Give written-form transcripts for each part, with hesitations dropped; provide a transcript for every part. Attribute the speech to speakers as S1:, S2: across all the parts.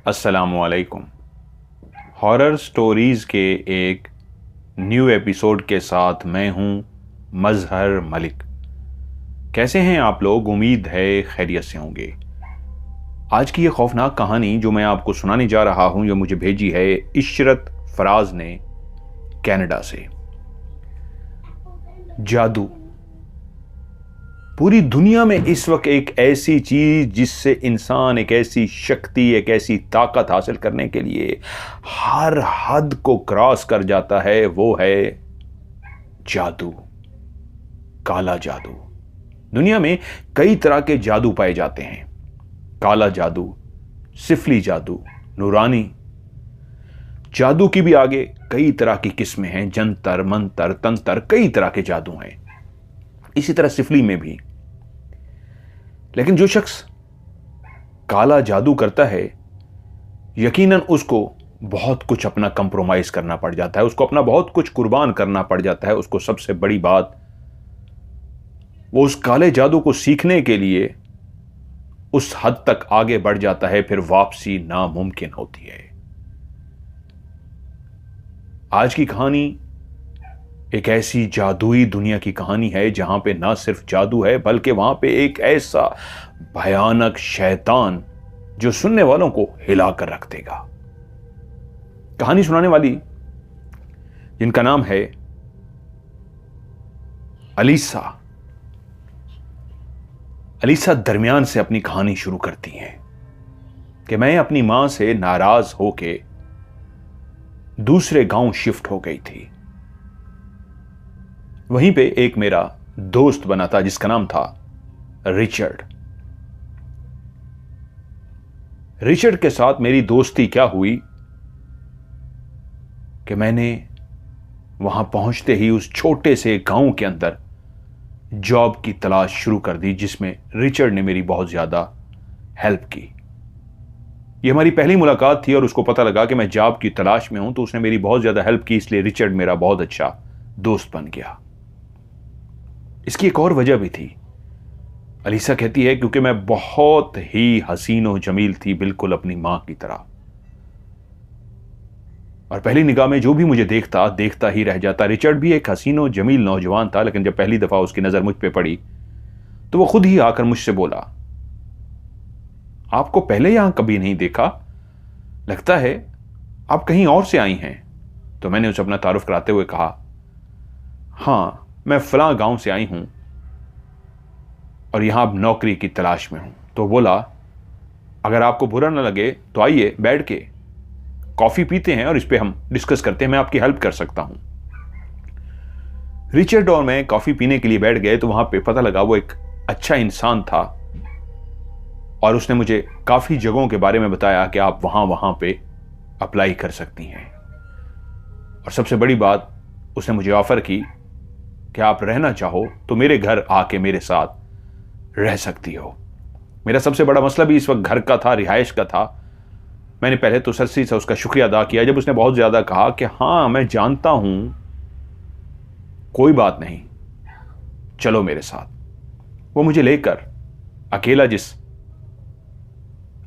S1: अस्सलामुअलैकुम। Horror stories के एक न्यू एपिसोड के साथ मैं हूं मजहर मलिक। कैसे हैं आप लोग? उम्मीद है खैरियत से होंगे। आज की ये खौफनाक कहानी जो मैं आपको सुनाने जा रहा हूं, जो मुझे भेजी है इशरत फराज ने कनाडा से। जादू। पूरी दुनिया में इस वक्त एक ऐसी चीज जिससे इंसान एक ऐसी शक्ति, एक ऐसी ताकत हासिल करने के लिए हर हद को क्रॉस कर जाता है, वो है जादू, काला जादू। दुनिया में कई तरह के जादू पाए जाते हैं। काला जादू, सिफली जादू, नूरानी जादू की भी आगे कई तरह की किस्में हैं। जंतर मंतर तंत्र, कई तरह के जादू हैं। इसी तरह सिफली में भी। लेकिन जो शख्स काला जादू करता है, यकीनन उसको बहुत कुछ अपना कंप्रोमाइज करना पड़ जाता है, उसको अपना बहुत कुछ कुर्बान करना पड़ जाता है। उसको सबसे बड़ी बात, वो उस काले जादू को सीखने के लिए उस हद तक आगे बढ़ जाता है, फिर वापसी नामुमकिन होती है। आज की कहानी एक ऐसी जादुई दुनिया की कहानी है जहां पे ना सिर्फ जादू है, बल्कि वहां पे एक ऐसा भयानक शैतान जो सुनने वालों को हिला कर रख देगा। कहानी सुनाने वाली, जिनका नाम है अलीसा। अलीसा दरमियान से अपनी कहानी शुरू करती हैं कि मैं अपनी मां से नाराज होके दूसरे गांव शिफ्ट हो गई थी। वहीं पे एक मेरा दोस्त बना था जिसका नाम था रिचर्ड। रिचर्ड के साथ मेरी दोस्ती क्या हुई कि मैंने वहां पहुंचते ही उस छोटे से गांव के अंदर जॉब की तलाश शुरू कर दी, जिसमें रिचर्ड ने मेरी बहुत ज्यादा हेल्प की। यह हमारी पहली मुलाकात थी और उसको पता लगा कि मैं जॉब की तलाश में हूं, तो उसने मेरी बहुत ज्यादा हेल्प की। इसलिए रिचर्ड मेरा बहुत अच्छा दोस्त बन गया। इसकी एक और वजह भी थी। अलीसा कहती है क्योंकि मैं बहुत ही हसीन और जमील थी, बिल्कुल अपनी मां की तरह। और पहली निगाह में जो भी मुझे देखता ही रह जाता। रिचर्ड भी एक हसीन और जमील नौजवान था, लेकिन जब पहली दफा उसकी नजर मुझ पे पड़ी तो वो खुद ही आकर मुझसे बोला, आपको पहले यहां कभी नहीं देखा, लगता है आप कहीं और से आई हैं। तो मैंने उसे अपना तारुफ कराते हुए कहा, हां, मैं फलां गांव से आई हूं और यहां अब नौकरी की तलाश में हूं। तो बोला, अगर आपको बुरा ना लगे तो आइए बैठ के कॉफी पीते हैं और इस पे हम डिस्कस करते हैं, मैं आपकी हेल्प कर सकता हूं। रिचर्ड और मैं कॉफी पीने के लिए बैठ गए तो वहां पे पता लगा वो एक अच्छा इंसान था और उसने मुझे काफी जगहों के बारे में बताया कि आप वहां पे अप्लाई कर सकती हैं। और सबसे बड़ी बात, उसने मुझे ऑफर की कि आप रहना चाहो तो मेरे घर आके मेरे साथ रह सकती हो। मेरा सबसे बड़ा मसला भी इस वक्त घर का था, रिहाइश का था। मैंने पहले तो सरसी से उसका शुक्रिया अदा किया। जब उसने बहुत ज्यादा कहा कि हाँ मैं जानता हूं, कोई बात नहीं, चलो मेरे साथ, वो मुझे लेकर अकेला जिस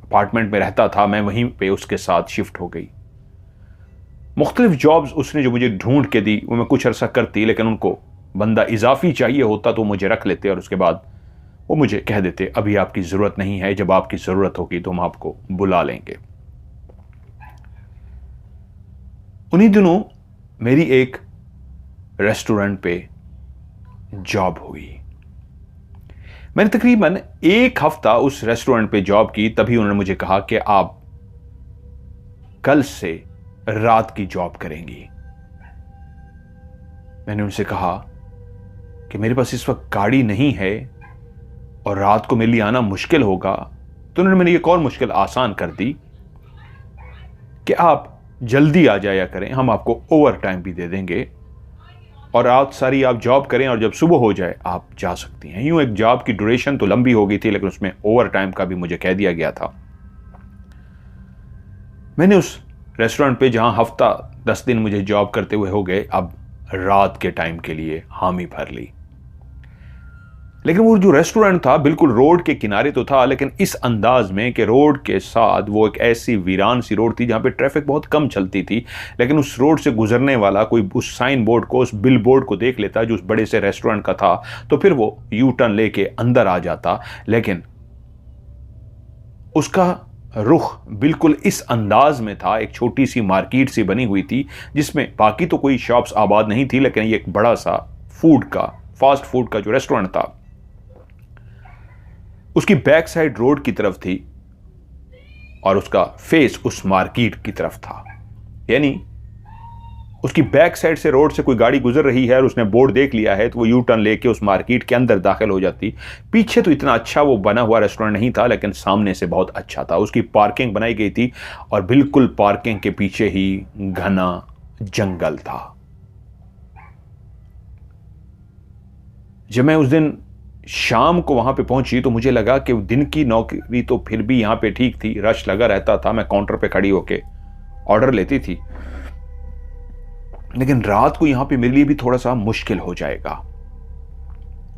S1: अपार्टमेंट में रहता था, मैं वहीं पे उसके साथ शिफ्ट हो गई। मुख्तलिफ जॉब्स उसने जो मुझे ढूंढ के दी वो मैं कुछ अरसा करती, लेकिन उनको बंदा इजाफी चाहिए होता तो मुझे रख लेते और उसके बाद वो मुझे कह देते, अभी आपकी जरूरत नहीं है, जब आपकी जरूरत होगी तो हम आपको बुला लेंगे। उन्हीं दिनों मेरी एक रेस्टोरेंट पे जॉब हुई। मैंने तकरीबन एक हफ्ता उस रेस्टोरेंट पे जॉब की। तभी उन्होंने मुझे कहा कि आप कल से रात की जॉब करेंगी। मैंने उनसे कहा कि मेरे पास इस वक्त गाड़ी नहीं है और रात को मेरे लिए आना मुश्किल होगा। तो उन्होंने मेरी एक और मुश्किल आसान कर दी कि आप जल्दी आ जाया करें, हम आपको ओवर टाइम भी दे देंगे और रात सारी आप जॉब करें और जब सुबह हो जाए आप जा सकती हैं। यूं एक जॉब की ड्यूरेशन तो लंबी हो गई थी, लेकिन उसमें ओवर टाइम का भी मुझे कह दिया गया था। मैंने उस रेस्टोरेंट पे जहां हफ्ता 10 दिन मुझे जॉब करते हुए हो गए, अब रात के टाइम के लिए हामी भर ली। लेकिन वो जो रेस्टोरेंट था बिल्कुल रोड के किनारे तो था, लेकिन इस अंदाज में कि रोड के साथ वो एक ऐसी वीरान सी रोड थी जहां पे ट्रैफिक बहुत कम चलती थी। लेकिन उस रोड से गुजरने वाला कोई उस साइन बोर्ड को, उस बिल बोर्ड को देख लेता जो उस बड़े से रेस्टोरेंट का था, तो फिर वो यू टर्न लेके अंदर आ जाता। लेकिन उसका रुख बिल्कुल इस अंदाज में था। एक छोटी सी मार्केट सी बनी हुई थी जिसमें बाकी तो कोई शॉप्स आबाद नहीं थी, लेकिन ये एक बड़ा सा फूड का, फास्ट फूड का जो रेस्टोरेंट था, उसकी बैक साइड रोड की तरफ थी और उसका फेस उस मार्केट की तरफ था। यानी उसकी बैक साइड से रोड से कोई गाड़ी गुजर रही है और उसने बोर्ड देख लिया है तो वो यू टर्न लेके उस मार्केट के अंदर दाखिल हो जाती। पीछे तो इतना अच्छा वो बना हुआ रेस्टोरेंट नहीं था, लेकिन सामने से बहुत अच्छा था। उसकी पार्किंग बनाई गई थी और बिल्कुल पार्किंग के पीछे ही घना जंगल था। जब मैं उस दिन शाम को वहां पे पहुंची तो मुझे लगा कि दिन की नौकरी तो फिर भी यहां पे ठीक थी, रश लगा रहता था, मैं काउंटर पे खड़ी होके ऑर्डर लेती थी, लेकिन रात को यहां पे मेरे लिए भी थोड़ा सा मुश्किल हो जाएगा।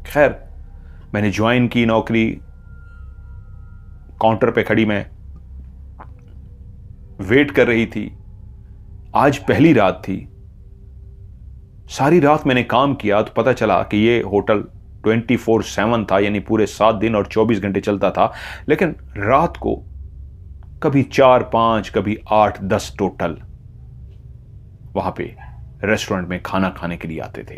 S1: खैर, मैंने ज्वाइन की नौकरी, काउंटर पे खड़ी मैं वेट कर रही थी। आज पहली रात थी। सारी रात मैंने काम किया तो पता चला कि ये होटल 24/7 था, यानी पूरे 7 दिन और 24 घंटे चलता था। लेकिन रात को कभी 4-5, कभी 8-10 टोटल वहां पे रेस्टोरेंट में खाना खाने के लिए आते थे।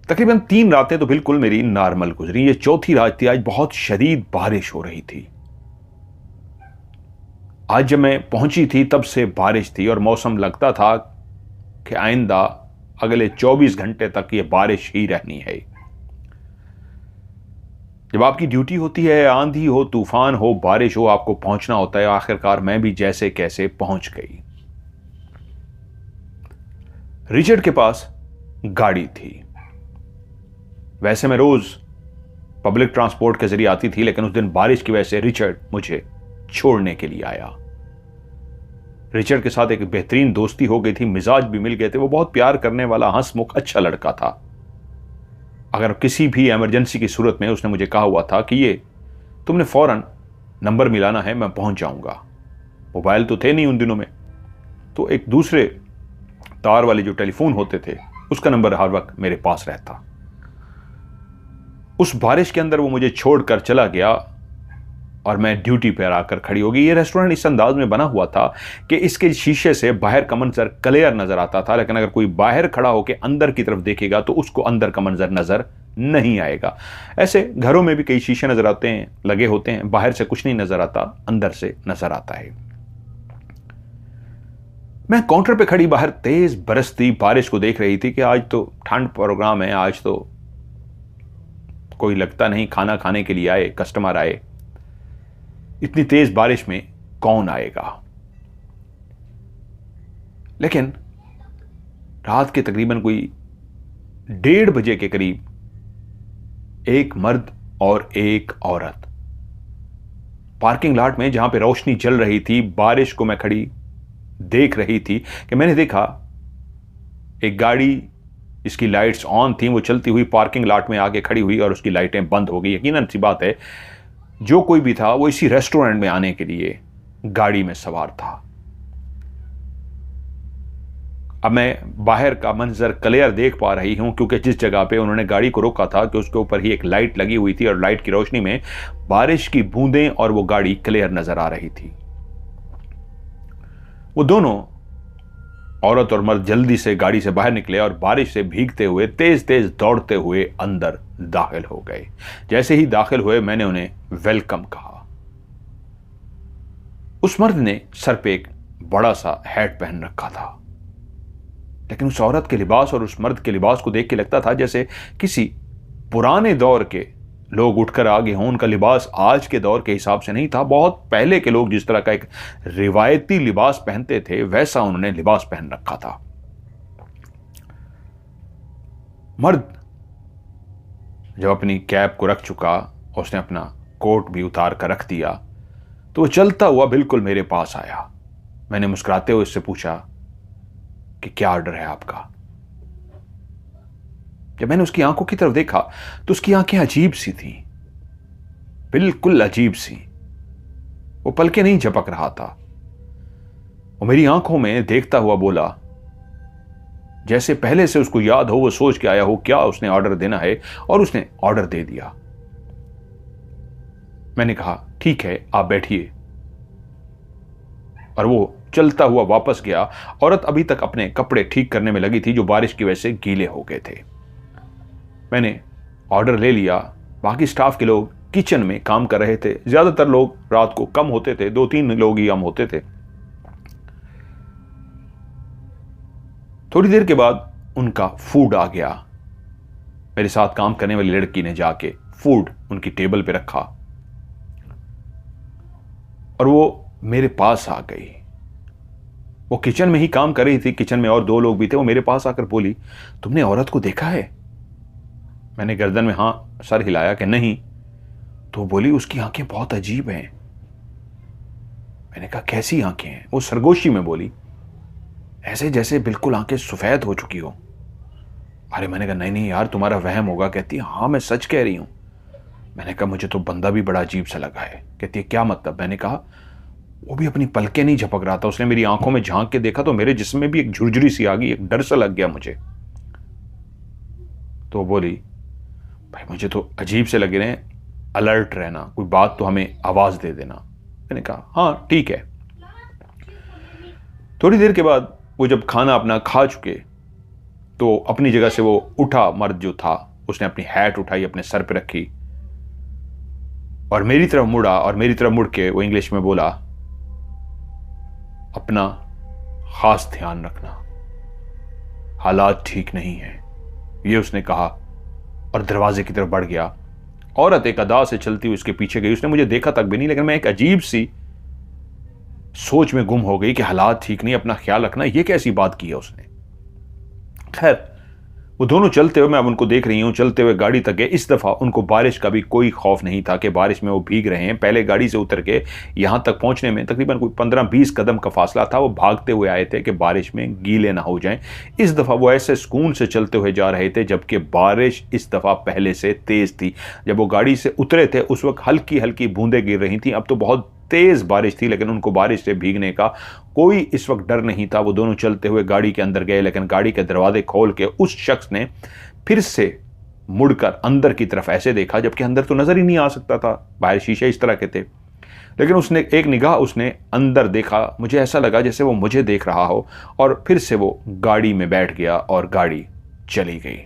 S1: तकरीबन 3 रातें तो बिल्कुल मेरी नॉर्मल गुजरी। ये चौथी रात थी। आज बहुत शदीद बारिश हो रही थी। आज जब मैं पहुंची थी तब से बारिश थी और मौसम लगता था कि आइंदा अगले 24 घंटे तक ये बारिश ही रहनी है। जब आपकी ड्यूटी होती है, आंधी हो, तूफान हो, बारिश हो, आपको पहुंचना होता है। आखिरकार मैं भी जैसे कैसे पहुंच गई। रिचर्ड के पास गाड़ी थी। वैसे मैं रोज पब्लिक ट्रांसपोर्ट के जरिए आती थी, लेकिन उस दिन बारिश की वजह से रिचर्ड मुझे छोड़ने के लिए आया। रिचर्ड के साथ एक बेहतरीन दोस्ती हो गई थी, मिजाज भी मिल गए थे। वो बहुत प्यार करने वाला, हंसमुख, अच्छा लड़का था। अगर किसी भी इमरजेंसी की सूरत में उसने मुझे कहा हुआ था कि ये तुमने फौरन नंबर मिलाना है, मैं पहुंच जाऊंगा। मोबाइल तो थे नहीं उन दिनों में, तो एक दूसरे तार वाले जो टेलीफोन होते थे उसका नंबर हर वक्त मेरे पास रहता। उस बारिश के अंदर वो मुझे छोड़कर चला गया और मैं ड्यूटी पर आकर खड़ी हो गई। ये रेस्टोरेंट इस अंदाज में बना हुआ था कि इसके शीशे से बाहर का मंजर क्लियर नजर आता था, लेकिन अगर कोई बाहर खड़ा होकर अंदर की तरफ देखेगा तो उसको अंदर का मंजर नजर नहीं आएगा। ऐसे घरों में भी कई शीशे नजर आते हैं, लगे होते हैं, बाहर से कुछ नहीं नजर आता, अंदर से नजर आता है। मैं काउंटर पे खड़ी बाहर तेज बरसती बारिश को देख रही थी कि आज तो ठंड प्रोग्राम है, आज तो कोई लगता नहीं खाना खाने के लिए आए, कस्टमर आए। इतनी तेज बारिश में कौन आएगा। लेकिन रात के तकरीबन कोई 1:30 बजे के करीब एक मर्द और एक औरत पार्किंग लॉट में, जहां पे रोशनी जल रही थी, बारिश को मैं खड़ी देख रही थी कि मैंने देखा एक गाड़ी जिसकी लाइट्स ऑन थी वो चलती हुई पार्किंग लॉट में आगे खड़ी हुई और उसकी लाइटें बंद हो गई। यकीनन सी बात है, जो कोई भी था वो इसी रेस्टोरेंट में आने के लिए गाड़ी में सवार था। अब मैं बाहर का मंजर क्लियर देख पा रही हूं, क्योंकि जिस जगह पे उन्होंने गाड़ी को रोका था कि उसके ऊपर ही एक लाइट लगी हुई थी और लाइट की रोशनी में बारिश की बूंदें और वो गाड़ी क्लियर नजर आ रही थी। वो दोनों, औरत और मर्द, जल्दी से गाड़ी से बाहर निकले और बारिश से भीगते हुए, तेज तेज दौड़ते हुए अंदर दाखिल हो गए। जैसे ही दाखिल हुए मैंने उन्हें वेलकम कहा। उस मर्द ने सर पे एक बड़ा सा हैट पहन रखा था, लेकिन उस औरत के लिबास और उस मर्द के लिबास को देख के लगता था जैसे किसी पुराने दौर के लोग उठकर आगे हों। उनका लिबास आज के दौर के हिसाब से नहीं था। बहुत पहले के लोग जिस तरह का एक रिवायती लिबास पहनते थे वैसा उन्होंने लिबास पहन रखा था। मर्द जब अपनी कैप को रख चुका, उसने अपना कोट भी उतार कर रख दिया, तो वो चलता हुआ बिल्कुल मेरे पास आया। मैंने मुस्कुराते हुए उससे पूछा कि क्या ऑर्डर है आपका। जब मैंने उसकी आंखों की तरफ देखा तो उसकी आंखें अजीब सी थीं, बिल्कुल अजीब सी। वो पलके नहीं झपक रहा था। वो मेरी आंखों में देखता हुआ बोला, जैसे पहले से उसको याद हो, वो सोच के आया हो क्या उसने ऑर्डर देना है, और उसने ऑर्डर दे दिया। मैंने कहा ठीक है आप बैठिए, और वो चलता हुआ वापस गया। औरत अभी तक अपने कपड़े ठीक करने में लगी थी जो बारिश की वजह से गीले हो गए थे। मैंने ऑर्डर ले लिया। बाकी स्टाफ के लोग किचन में काम कर रहे थे। ज्यादातर लोग रात को कम होते थे, 2-3 लोग ही हम होते थे। थोड़ी देर के बाद उनका फूड आ गया। मेरे साथ काम करने वाली लड़की ने जाके फूड उनकी टेबल पे रखा और वो मेरे पास आ गई। वो किचन में ही काम कर रही थी, किचन में और 2 लोग भी थे। वो मेरे पास आकर बोली, तुमने औरत को देखा है? मैंने गर्दन में हां सर हिलाया कि नहीं। तो बोली, उसकी आंखें बहुत अजीब हैं। मैंने कहा कैसी आंखें हैं? वो सरगोशी में बोली, ऐसे जैसे बिल्कुल आंखें सफेद हो चुकी हो। अरे मैंने कहा नहीं यार तुम्हारा वहम होगा। कहती है हाँ मैं सच कह रही हूं। मैंने कहा मुझे तो बंदा भी बड़ा अजीब सा लगा है। कहती है क्या मतलब? मैंने कहा वो भी अपनी पलकें नहीं झपक रहा था। उसने मेरी आंखों में झांक के देखा तो मेरे जिस्म में भी एक झुरझुरी सी आ गई, एक डर सा लग गया मुझे। तो बोली, भाई मुझे तो अजीब से लगे रहे, अलर्ट रहना, कोई बात तो हमें आवाज दे देना। मैंने कहा हाँ ठीक है। थोड़ी देर के बाद वो जब खाना अपना खा चुके तो अपनी जगह से वो उठा। मर्द जो था उसने अपनी हैट उठाई, अपने सर पे रखी और मेरी तरफ मुड़ा, और मेरी तरफ मुड़ के वो इंग्लिश में बोला, अपना खास ध्यान रखना, हालात ठीक नहीं है, ये उसने कहा और दरवाजे की तरफ बढ़ गया। औरत एक अदा से चलती हुई उसके पीछे गई। उसने मुझे देखा तक भी नहीं, लेकिन मैं एक अजीब सी सोच में गुम हो गई कि हालात ठीक नहीं, अपना ख्याल रखना, ये कैसी बात की है उसने। खैर वो दोनों चलते हुए, मैं अब उनको देख रही हूं, चलते हुए गाड़ी तक गए। इस दफा उनको बारिश का भी कोई खौफ नहीं था कि बारिश में वो भीग रहे हैं। पहले गाड़ी से उतर के यहां तक पहुंचने में तकरीबन कोई 15-20 कदम का फासला था। वो भागते हुए आए थे कि बारिश में गीले ना हो जाएं। इस दफा वो ऐसे सुकून से चलते हुए जा रहे थे, जबकि बारिश इस दफा पहले से तेज थी। जब वो गाड़ी से उतरे थे उस वक्त हल्की हल्की बूंदें गिर रही थी। अब तो बहुत तेज बारिश थी, लेकिन उनको बारिश से भीगने का कोई इस वक्त डर नहीं था। वो दोनों चलते हुए गाड़ी के अंदर गए, लेकिन गाड़ी के दरवाजे खोल के उस शख्स ने फिर से मुड़कर अंदर की तरफ ऐसे देखा, जबकि अंदर तो नजर ही नहीं आ सकता था, बाहर शीशे इस तरह के थे। लेकिन उसने एक निगाह उसने अंदर देखा। मुझे ऐसा लगा जैसे वो मुझे देख रहा हो, और फिर से वो गाड़ी में बैठ गया और गाड़ी चली गई।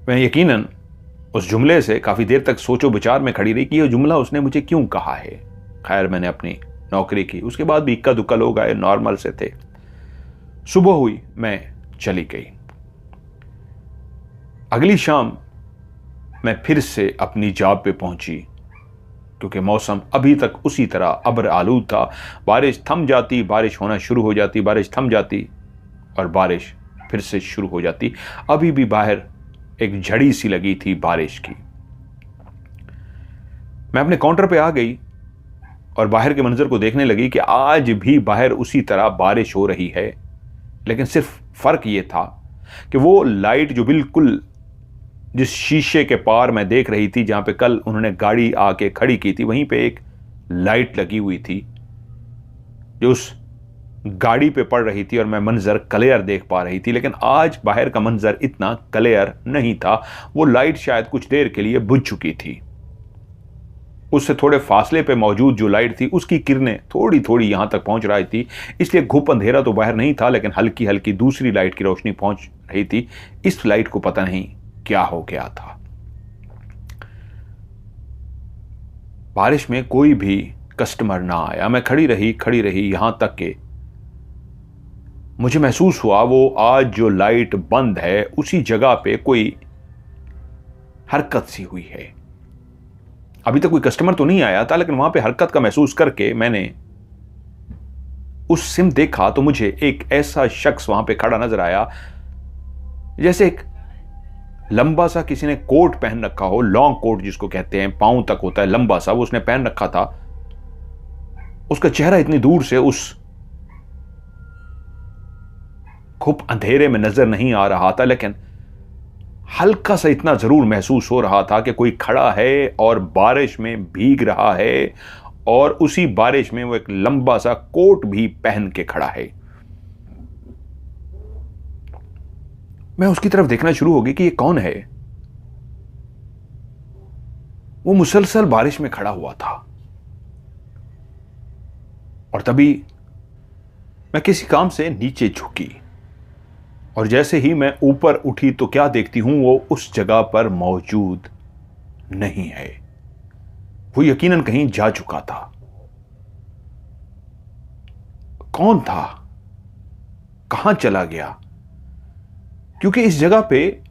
S1: मैं यकीनन उस जुमले से काफी देर तक सोचो विचार में खड़ी रही कि यह जुमला उसने मुझे क्यों कहा है। खैर मैंने अपनी नौकरी की। उसके बाद भी इक्का दुक्का लोग आए, नॉर्मल से थे। सुबह हुई, मैं चली गई। अगली शाम मैं फिर से अपनी जॉब पे पहुंची, क्योंकि मौसम अभी तक उसी तरह अब्र आलूद था। बारिश थम जाती, बारिश होना शुरू हो जाती, बारिश थम जाती और बारिश फिर से शुरू हो जाती। अभी भी बाहर एक झड़ी सी लगी थी बारिश की। मैं अपने काउंटर पे आ गई और बाहर के मंजर को देखने लगी कि आज भी बाहर उसी तरह बारिश हो रही है, लेकिन सिर्फ फर्क यह था कि वो लाइट जो बिल्कुल जिस शीशे के पार मैं देख रही थी, जहां पे कल उन्होंने गाड़ी आके खड़ी की थी, वहीं पे एक लाइट लगी हुई थी जो उस गाड़ी पे पड़ रही थी और मैं मंजर क्लियर देख पा रही थी। लेकिन आज बाहर का मंजर इतना क्लियर नहीं था। वो लाइट शायद कुछ देर के लिए बुझ चुकी थी। उससे थोड़े फासले पे मौजूद जो लाइट थी उसकी किरणें थोड़ी थोड़ी यहां तक पहुंच रही थी, इसलिए घुप अंधेरा तो बाहर नहीं था, लेकिन हल्की हल्की दूसरी लाइट की रोशनी पहुंच रही थी। इस लाइट को पता नहीं क्या हो गया था। बारिश में कोई भी कस्टमर ना आया। मैं खड़ी रही यहां तक के मुझे महसूस हुआ वो आज जो लाइट बंद है उसी जगह पे कोई हरकत सी हुई है। अभी तक कोई कस्टमर तो नहीं आया था, लेकिन वहां पे हरकत का महसूस करके मैंने उस सिम देखा तो मुझे एक ऐसा शख्स वहां पे खड़ा नजर आया, जैसे एक लंबा सा किसी ने कोट पहन रखा हो, लॉन्ग कोट जिसको कहते हैं, पांव तक होता है, लंबा सा, वो उसने पहन रखा था। उसका चेहरा इतनी दूर से उस खूब अंधेरे में नजर नहीं आ रहा था, लेकिन हल्का सा इतना जरूर महसूस हो रहा था कि कोई खड़ा है और बारिश में भीग रहा है, और उसी बारिश में वो एक लंबा सा कोट भी पहन के खड़ा है। मैं उसकी तरफ देखना शुरू हो गई कि ये कौन है। वो मुसलसल बारिश में खड़ा हुआ था, और तभी मैं किसी काम से नीचे झुकी, और जैसे ही मैं ऊपर उठी तो क्या देखती हूं, वो उस जगह पर मौजूद नहीं है। वो यकीनन कहीं जा चुका था। कौन था, कहां चला गया? क्योंकि इस जगह पे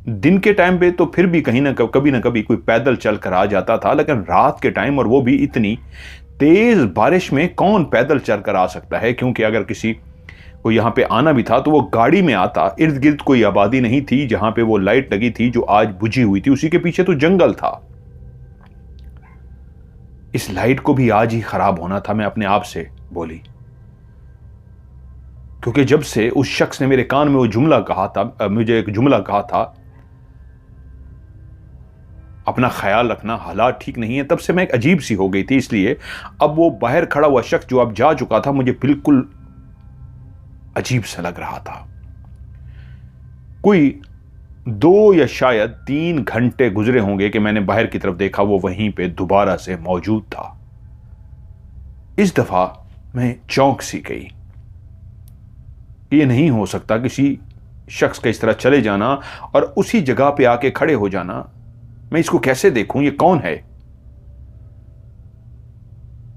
S1: दिन के टाइम पे तो फिर भी कहीं ना कभी कोई पैदल चलकर आ जाता था, लेकिन रात के टाइम, और वो भी इतनी तेज बारिश में, कौन पैदल चलकर आ सकता है? क्योंकि अगर किसी को यहां पे आना भी था तो वो गाड़ी में आता। इर्द गिर्द कोई आबादी नहीं थी। जहां पे वो लाइट लगी थी जो आज बुझी हुई थी, उसी के पीछे तो जंगल था। इस लाइट को भी आज ही खराब होना था, मैं अपने आप से बोली। क्योंकि जब से उस शख्स ने मेरे कान में वो जुमला कहा था, मुझे एक जुमला कहा था, अपना ख्याल रखना, हालात ठीक नहीं है, तब से मैं एक अजीब सी हो गई थी। इसलिए अब वो बाहर खड़ा हुआ शख्स जो अब जा चुका था, मुझे बिल्कुल अजीब सा लग रहा था। कोई 2 या शायद 3 घंटे गुजरे होंगे कि मैंने बाहर की तरफ देखा, वो वहीं पे दोबारा से मौजूद था। इस दफा मैं चौंक सी गई। ये नहीं हो सकता, किसी शख्स का इस तरह चले जाना और उसी जगह पे आके खड़े हो जाना। मैं इसको कैसे देखूं, ये कौन है?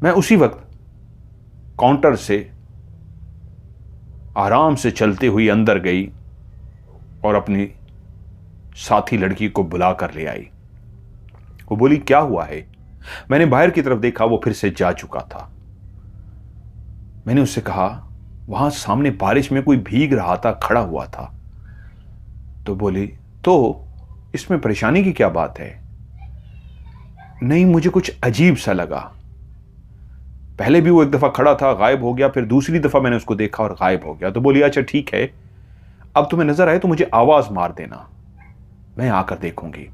S1: मैं उसी वक्त काउंटर से आराम से चलती हुई अंदर गई और अपनी साथी लड़की को बुला कर ले आई। वो बोली, क्या हुआ है? मैंने बाहर की तरफ देखा, वो फिर से जा चुका था। मैंने उससे कहा, वहां सामने बारिश में कोई भीग रहा था, खड़ा हुआ था। तो बोली, तो इसमें परेशानी की क्या बात है? नहीं, मुझे कुछ अजीब सा लगा। पहले भी वो एक दफा खड़ा था, गायब हो गया, फिर दूसरी दफा मैंने उसको देखा और गायब हो गया। तो बोली, अच्छा ठीक है, अब तुम्हें नजर आए तो मुझे आवाज मार देना, मैं आकर देखूंगी।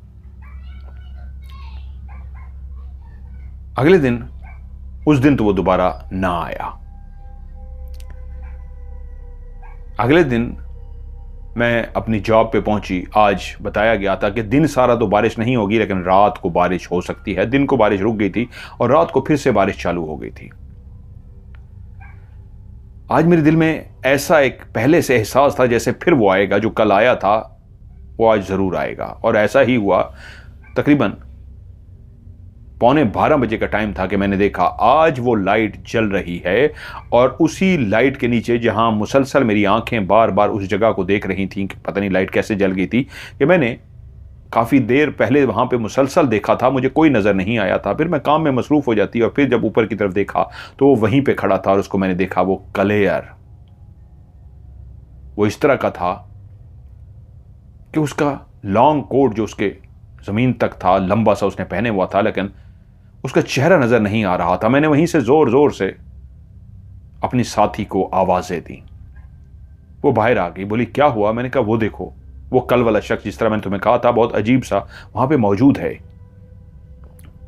S1: अगले दिन, उस दिन तो वो दोबारा ना आया। अगले दिन मैं अपनी जॉब पे पहुंची। आज बताया गया था कि दिन सारा तो बारिश नहीं होगी, लेकिन रात को बारिश हो सकती है। दिन को बारिश रुक गई थी और रात को फिर से बारिश चालू हो गई थी। आज मेरे दिल में ऐसा एक पहले से एहसास था जैसे फिर वो आएगा, जो कल आया था वो आज जरूर आएगा। और ऐसा ही हुआ। तकरीबन 11:45 का टाइम था कि मैंने देखा आज वो लाइट जल रही है, और उसी लाइट के नीचे जहां मुसलसल मेरी आंखें बार बार उस जगह को देख रही थीं कि पता नहीं लाइट कैसे जल गई थी, कि मैंने काफ़ी देर पहले वहां पे मुसलसल देखा था, मुझे कोई नज़र नहीं आया था। फिर मैं काम में मसरूफ़ हो जाती, और फिर जब ऊपर की तरफ देखा तो वो वहीं पे खड़ा था, और उसको मैंने देखा, वो क्लियर, वो इस तरह का था कि उसका लॉन्ग कोट जो उसके ज़मीन तक था, लंबा सा उसने पहने हुआ था, लेकिन उसका चेहरा नजर नहीं आ रहा था। मैंने वहीं से जोर जोर से अपनी साथी को आवाजें दी। वो बाहर आ गई, बोली, क्या हुआ? मैंने कहा, वो देखो, वो कल वाला शख्स जिस तरह मैंने तुम्हें कहा था, बहुत अजीब सा वहां पे मौजूद है।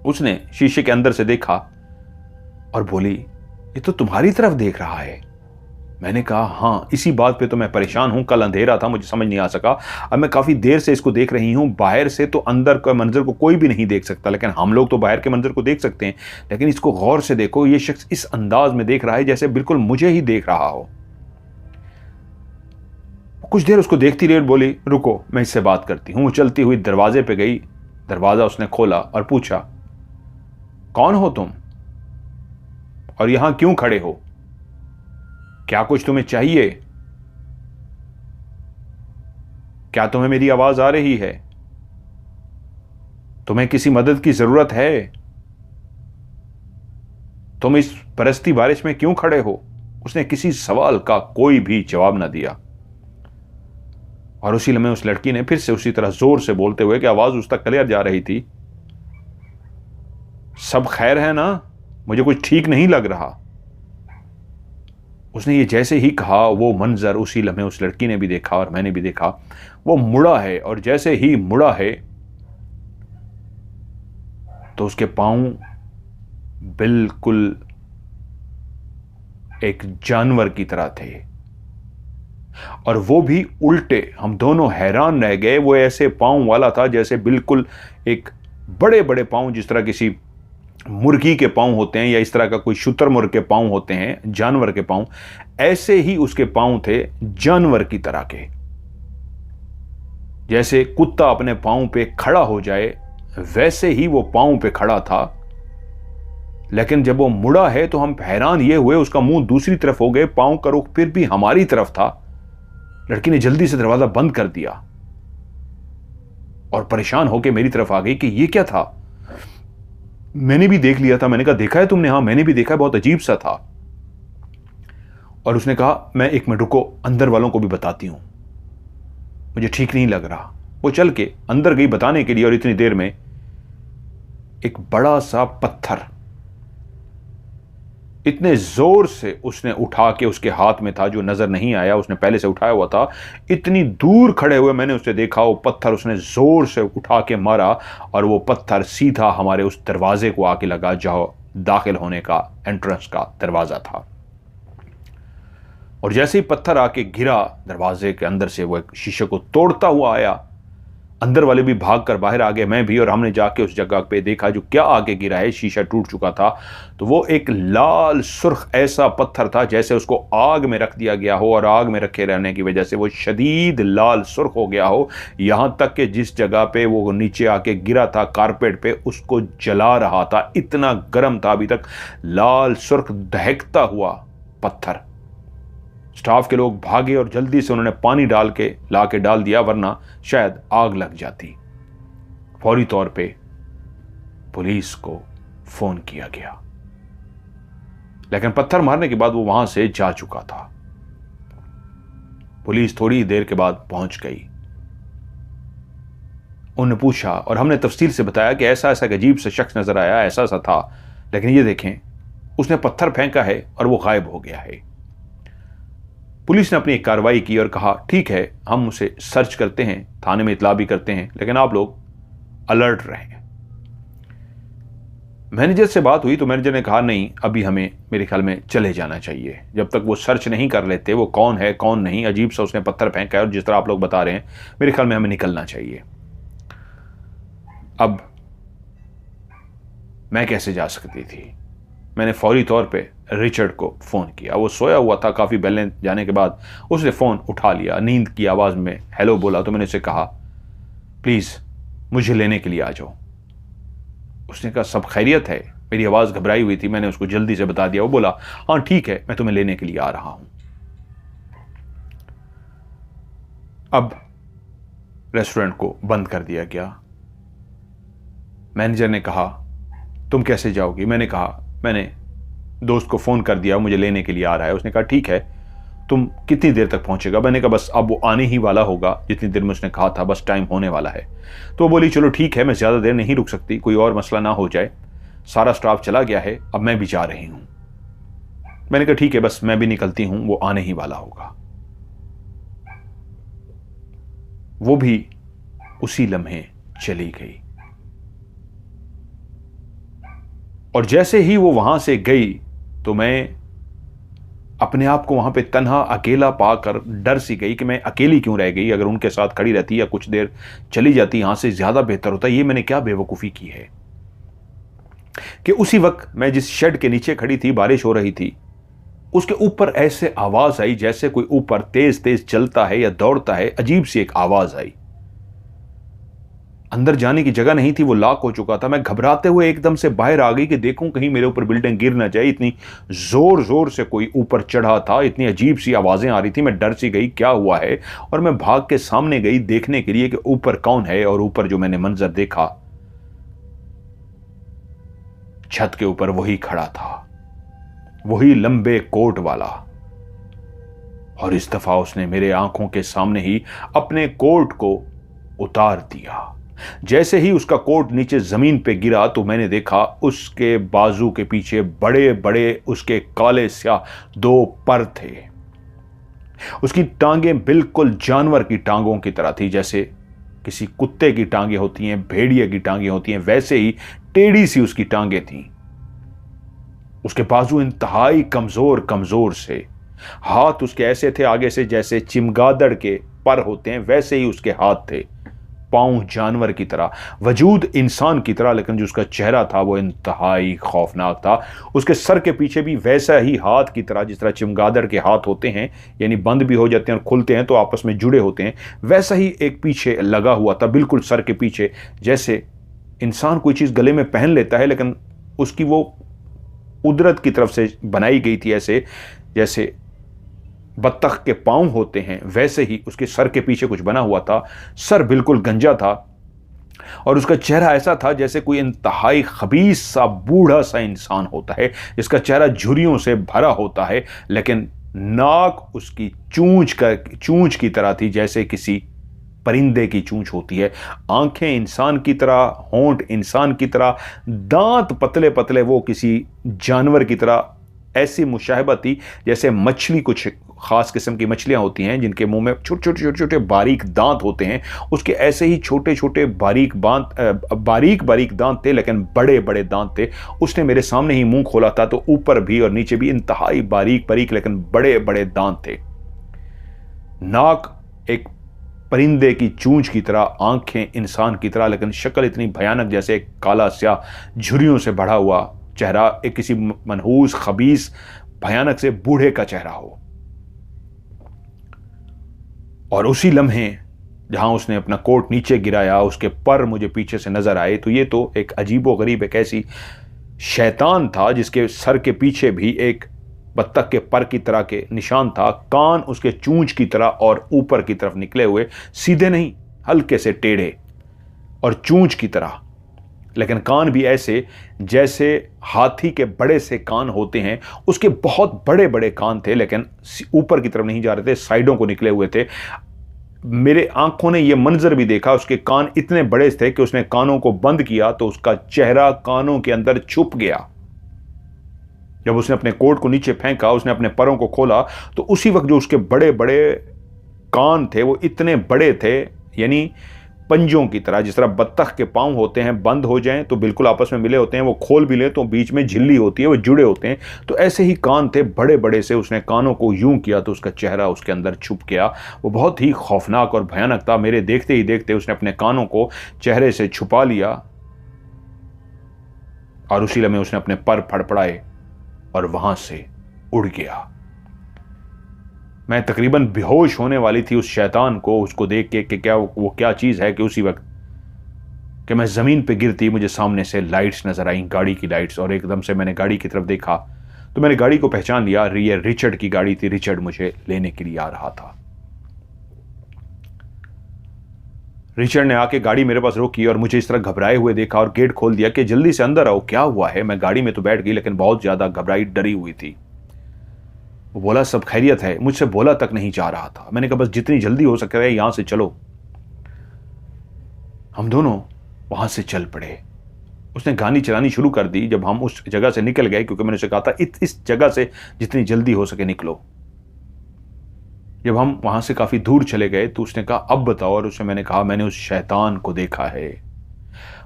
S1: उसने शीशे के अंदर से देखा और बोली, ये तो तुम्हारी तरफ देख रहा है। मैंने कहा, हाँ, इसी बात पे तो मैं परेशान हूं। कल अंधेरा था, मुझे समझ नहीं आ सका। अब मैं काफी देर से इसको देख रही हूं। बाहर से तो अंदर के मंजर को कोई भी नहीं देख सकता, लेकिन हम लोग तो बाहर के मंजर को देख सकते हैं। लेकिन इसको गौर से देखो, ये शख्स इस अंदाज में देख रहा है जैसे बिल्कुल मुझे ही देख रहा हो। कुछ देर उसको देखती रही और बोली, रुको, मैं इससे बात करती हूं। वो चलती हुई दरवाजे पे गई। दरवाजा उसने खोला और पूछा, कौन हो तुम और यहां क्यों खड़े हो? क्या कुछ तुम्हें चाहिए? क्या तुम्हें मेरी आवाज आ रही है? तुम्हें किसी मदद की जरूरत है? तुम इस बरसती बारिश में क्यों खड़े हो? उसने किसी सवाल का कोई भी जवाब ना दिया। और उसी लम्हे उस लड़की ने फिर से उसी तरह जोर से बोलते हुए कि आवाज उस तक क्लियर जा रही थी, सब खैर है ना? मुझे कुछ ठीक नहीं लग रहा। उसने ये जैसे ही कहा, वो मंजर उसी लम्हे उस लड़की ने भी देखा और मैंने भी देखा। वो मुड़ा है और जैसे ही मुड़ा है तो उसके पांव बिल्कुल एक जानवर की तरह थे और वो भी उल्टे। हम दोनों हैरान रह गए। वो ऐसे पांव वाला था जैसे बिल्कुल एक बड़े बड़े पांव, जिस तरह किसी मुर्गी के पांव होते हैं या इस तरह का कोई शुतुरमुर्ग के पांव होते हैं, जानवर के पांव, ऐसे ही उसके पांव थे, जानवर की तरह के। जैसे कुत्ता अपने पांव पे खड़ा हो जाए वैसे ही वो पांव पे खड़ा था। लेकिन जब वो मुड़ा है तो हम हैरान ये हुए, उसका मुंह दूसरी तरफ हो गए, पांव का रुख फिर भी हमारी तरफ था। लड़की ने जल्दी से दरवाजा बंद कर दिया और परेशान होकर मेरी तरफ आ गई कि ये क्या था। मैंने भी देख लिया था। मैंने कहा देखा है तुमने? हाँ मैंने भी देखा, बहुत अजीब सा था। और उसने कहा मैं 1 मिनट रुको, अंदर वालों को भी बताती हूं, मुझे ठीक नहीं लग रहा। वो चल के अंदर गई बताने के लिए और इतनी देर में एक बड़ा सा पत्थर इतने जोर से उसने उठा के उसके हाथ में था, जो नजर नहीं आया, उसने पहले से उठाया हुआ था। इतनी दूर खड़े हुए मैंने उसे देखा, वो पत्थर उसने जोर से उठा के मारा और वो पत्थर सीधा हमारे उस दरवाजे को आके लगा जहां दाखिल होने का एंट्रेंस का दरवाजा था। और जैसे ही पत्थर आके गिरा दरवाजे के अंदर से, वो एक शीशे को तोड़ता हुआ आया। अंदर वाले भी भाग कर बाहर आ गए, मैं भी, और हमने जाके उस जगह पे देखा जो क्या आगे गिरा है, शीशा टूट चुका था। तो वो एक लाल सुर्ख ऐसा पत्थर था जैसे उसको आग में रख दिया गया हो और आग में रखे रहने की वजह से वो शदीद लाल सुर्ख हो गया हो। यहां तक कि जिस जगह पे वो नीचे आके गिरा था कारपेट पे, उसको जला रहा था, इतना गर्म था अभी तक। लाल सुर्ख दहकता हुआ पत्थर। स्टाफ के लोग भागे और जल्दी से उन्होंने पानी डाल के लाके डाल दिया, वरना शायद आग लग जाती। फौरी तौर पे पुलिस को फोन किया गया, लेकिन पत्थर मारने के बाद वो वहां से जा चुका था। पुलिस थोड़ी देर के बाद पहुंच गई। उन्होंने पूछा और हमने तफसील से बताया कि ऐसा ऐसा एक अजीब सा शख्स नजर आया, ऐसा सा था, लेकिन ये देखें उसने पत्थर फेंका है और वो गायब हो गया है। पुलिस ने अपनी एक कार्रवाई की और कहा ठीक है, हम उसे सर्च करते हैं, थाने में इतला भी करते हैं, लेकिन आप लोग अलर्ट रहें। मैनेजर से बात हुई तो मैनेजर ने कहा नहीं, अभी हमें मेरे ख्याल में चले जाना चाहिए, जब तक वो सर्च नहीं कर लेते वो कौन है कौन नहीं, अजीब सा उसने पत्थर फेंका है और जिस तरह आप लोग बता रहे हैं, मेरे ख्याल में हमें निकलना चाहिए। अब मैं कैसे जा सकती थी? मैंने फौरी तौर पे रिचर्ड को फ़ोन किया। वो सोया हुआ था। काफ़ी बैलेंस जाने के बाद उसने फ़ोन उठा लिया, नींद की आवाज़ में हेलो बोला। तो मैंने उसे कहा प्लीज़ मुझे लेने के लिए आ जाओ। उसने कहा सब खैरियत है? मेरी आवाज़ घबराई हुई थी, मैंने उसको जल्दी से बता दिया। वो बोला हाँ ठीक है, मैं तुम्हें लेने के लिए आ रहा हूं। अब रेस्टोरेंट को बंद कर दिया गया। मैनेजर ने कहा तुम कैसे जाओगी? मैंने कहा मैंने दोस्त को फ़ोन कर दिया, मुझे लेने के लिए आ रहा है। उसने कहा ठीक है, तुम कितनी देर तक पहुंचेगा? मैंने कहा बस अब वो आने ही वाला होगा, जितनी देर में उसने कहा था, बस टाइम होने वाला है। तो वो बोली चलो ठीक है, मैं ज़्यादा देर नहीं रुक सकती, कोई और मसला ना हो जाए, सारा स्टाफ चला गया है, अब मैं भी जा रही हूं। मैंने कहा ठीक है, बस मैं भी निकलती हूं, वो आने ही वाला होगा। वो भी उसी लम्हे चली गई। और जैसे ही वो वहां से गई तो मैं अपने आप को वहां पे तन्हा अकेला पाकर डर सी गई कि मैं अकेली क्यों रह गई। अगर उनके साथ खड़ी रहती या कुछ देर चली जाती यहां से, ज्यादा बेहतर होता। ये मैंने क्या बेवकूफ़ी की है कि उसी वक्त मैं जिस शेड के नीचे खड़ी थी, बारिश हो रही थी, उसके ऊपर ऐसे आवाज़ आई जैसे कोई ऊपर तेज तेज चलता है या दौड़ता है। अजीब सी एक आवाज़ आई। अंदर जाने की जगह नहीं थी, वो लॉक हो चुका था। मैं घबराते हुए एकदम से बाहर आ गई कि देखूं कहीं मेरे ऊपर बिल्डिंग गिर ना जाए। इतनी जोर जोर से कोई ऊपर चढ़ा था, इतनी अजीब सी आवाज़ें आ रही थी। मैं डर सी गई क्या हुआ है, और मैं भाग के सामने गई देखने के लिए कि ऊपर कौन है। और ऊपर जो मैंने मंजर देखा, छत के ऊपर वही खड़ा था, वही लंबे कोट वाला। और इस दफा उसने मेरे आंखों के सामने ही अपने कोट को उतार दिया। जैसे ही उसका कोट नीचे जमीन पे गिरा तो मैंने देखा उसके बाजू के पीछे बड़े बड़े उसके काले स्याह 2 पर थे। उसकी टांगें बिल्कुल जानवर की टांगों की तरह थी, जैसे किसी कुत्ते की टांगें होती हैं, भेड़िए की टांगें होती हैं, वैसे ही टेढ़ी सी उसकी टांगें थीं। उसके बाजू इंतहाई कमजोर कमजोर से, हाथ उसके ऐसे थे आगे से जैसे चिमगादड़ के पर होते हैं, वैसे ही उसके हाथ थे। पांव जानवर की तरह, वजूद इंसान की तरह, लेकिन जो उसका चेहरा था वो इंतहाई खौफनाक था। उसके सर के पीछे भी वैसा ही हाथ की तरह, जिस तरह चिमगादड़ के हाथ होते हैं, यानी बंद भी हो जाते हैं और खुलते हैं तो आपस में जुड़े होते हैं, वैसा ही एक पीछे लगा हुआ था, बिल्कुल सर के पीछे। जैसे इंसान कोई चीज गले में पहन लेता है, लेकिन उसकी वो कुदरत की तरफ से बनाई गई थी, ऐसे जैसे बत्तख के पांव होते हैं, वैसे ही उसके सर के पीछे कुछ बना हुआ था। सर बिल्कुल गंजा था और उसका चेहरा ऐसा था जैसे कोई इंतहाई खबीस सा बूढ़ा सा इंसान होता है, जिसका चेहरा झुर्रियों से भरा होता है, लेकिन नाक उसकी चूंच की तरह थी, जैसे किसी परिंदे की चूंच होती है। आंखें इंसान की तरह, होंठ इंसान की तरह, दांत पतले पतले, वो किसी जानवर की तरह। ऐसी मुशाहबत थी जैसे मछली, कुछ खास किस्म की मछलियां होती हैं जिनके मुंह में छोटे छोटे छोटे छोटे बारीक दांत होते हैं, उसके ऐसे ही छोटे छोटे बारीक बारीक दांत थे, लेकिन बड़े बड़े दांत थे। उसने मेरे सामने ही मुंह खोला था तो ऊपर भी और नीचे भी इंतहाई बारीक बारीक लेकिन बड़े बड़े दांत थे। नाक एक परिंदे की चूंच की तरह, आंखें इंसान की तरह, लेकिन शक्ल इतनी भयानक जैसे एक काला स्याह झुर्रियों से बढ़ा हुआ चेहरा, एक किसी मनहूस खबीस भयानक से बूढ़े का चेहरा हो। और उसी लम्हे जहां उसने अपना कोट नीचे गिराया, उसके पर मुझे पीछे से नजर आए, तो ये तो एक अजीबो गरीब एक ऐसी शैतान था जिसके सर के पीछे भी एक बत्तख के पर की तरह के निशान था। कान उसके चूंच की तरह और ऊपर की तरफ निकले हुए, सीधे नहीं, हल्के से टेढ़े और चूंच की तरह, लेकिन कान भी ऐसे जैसे हाथी के बड़े से कान होते हैं। उसके बहुत बड़े बड़े कान थे, लेकिन ऊपर की तरफ नहीं जा रहे थे, साइडों को निकले हुए थे। मेरे आंखों ने यह मंजर भी देखा, उसके कान इतने बड़े थे कि उसने कानों को बंद किया तो उसका चेहरा कानों के अंदर छुप गया। जब उसने अपने कोट को नीचे फेंका, उसने अपने परों को खोला, तो उसी वक्त जो उसके बड़े बड़े कान थे वो इतने बड़े थे, यानी पंजों की तरह, जिस तरह बत्तख के पांव होते हैं, बंद हो जाएं तो बिल्कुल आपस में मिले होते हैं, वो खोल भी ले तो बीच में झिल्ली होती है, वो जुड़े होते हैं, तो ऐसे ही कान थे बड़े बड़े से। उसने कानों को यूं किया तो उसका चेहरा उसके अंदर छुप गया। वो बहुत ही खौफनाक और भयानक था। मेरे देखते ही देखते उसने अपने कानों को चेहरे से छुपा लिया और उसी लम्हे उसने अपने पर फड़फड़ाए और वहां से उड़ गया। मैं तकरीबन बेहोश होने वाली थी उस शैतान को, उसको देख के कि क्या वो क्या चीज़ है, कि उसी वक्त कि मैं ज़मीन पे गिरती मुझे सामने से लाइट्स नज़र आई, गाड़ी की लाइट्स, और एकदम से मैंने गाड़ी की तरफ देखा तो मैंने गाड़ी को पहचान लिया। ये रिचर्ड की गाड़ी थी, रिचर्ड मुझे लेने के लिए आ रहा था। रिचर्ड ने आके गाड़ी मेरे पास रोकी और मुझे इस तरह घबराए हुए देखा और गेट खोल दिया कि जल्दी से अंदर आओ, क्या हुआ है। मैं गाड़ी में तो बैठ गई, लेकिन बहुत ज़्यादा घबराई, डरी हुई थी। वो बोला सब खैरियत है, मुझसे बोला तक नहीं जा रहा था। मैंने कहा बस जितनी जल्दी हो सके यहां से चलो। हम दोनों वहां से चल पड़े। उसने गाड़ी चलानी शुरू कर दी जब हम उस जगह से निकल गए, क्योंकि मैंने उसे कहा था इस जगह से जितनी जल्दी हो सके निकलो। जब हम वहां से काफी दूर चले गए तो उसने कहा अब बताओ, और उससे मैंने कहा मैंने उस शैतान को देखा है।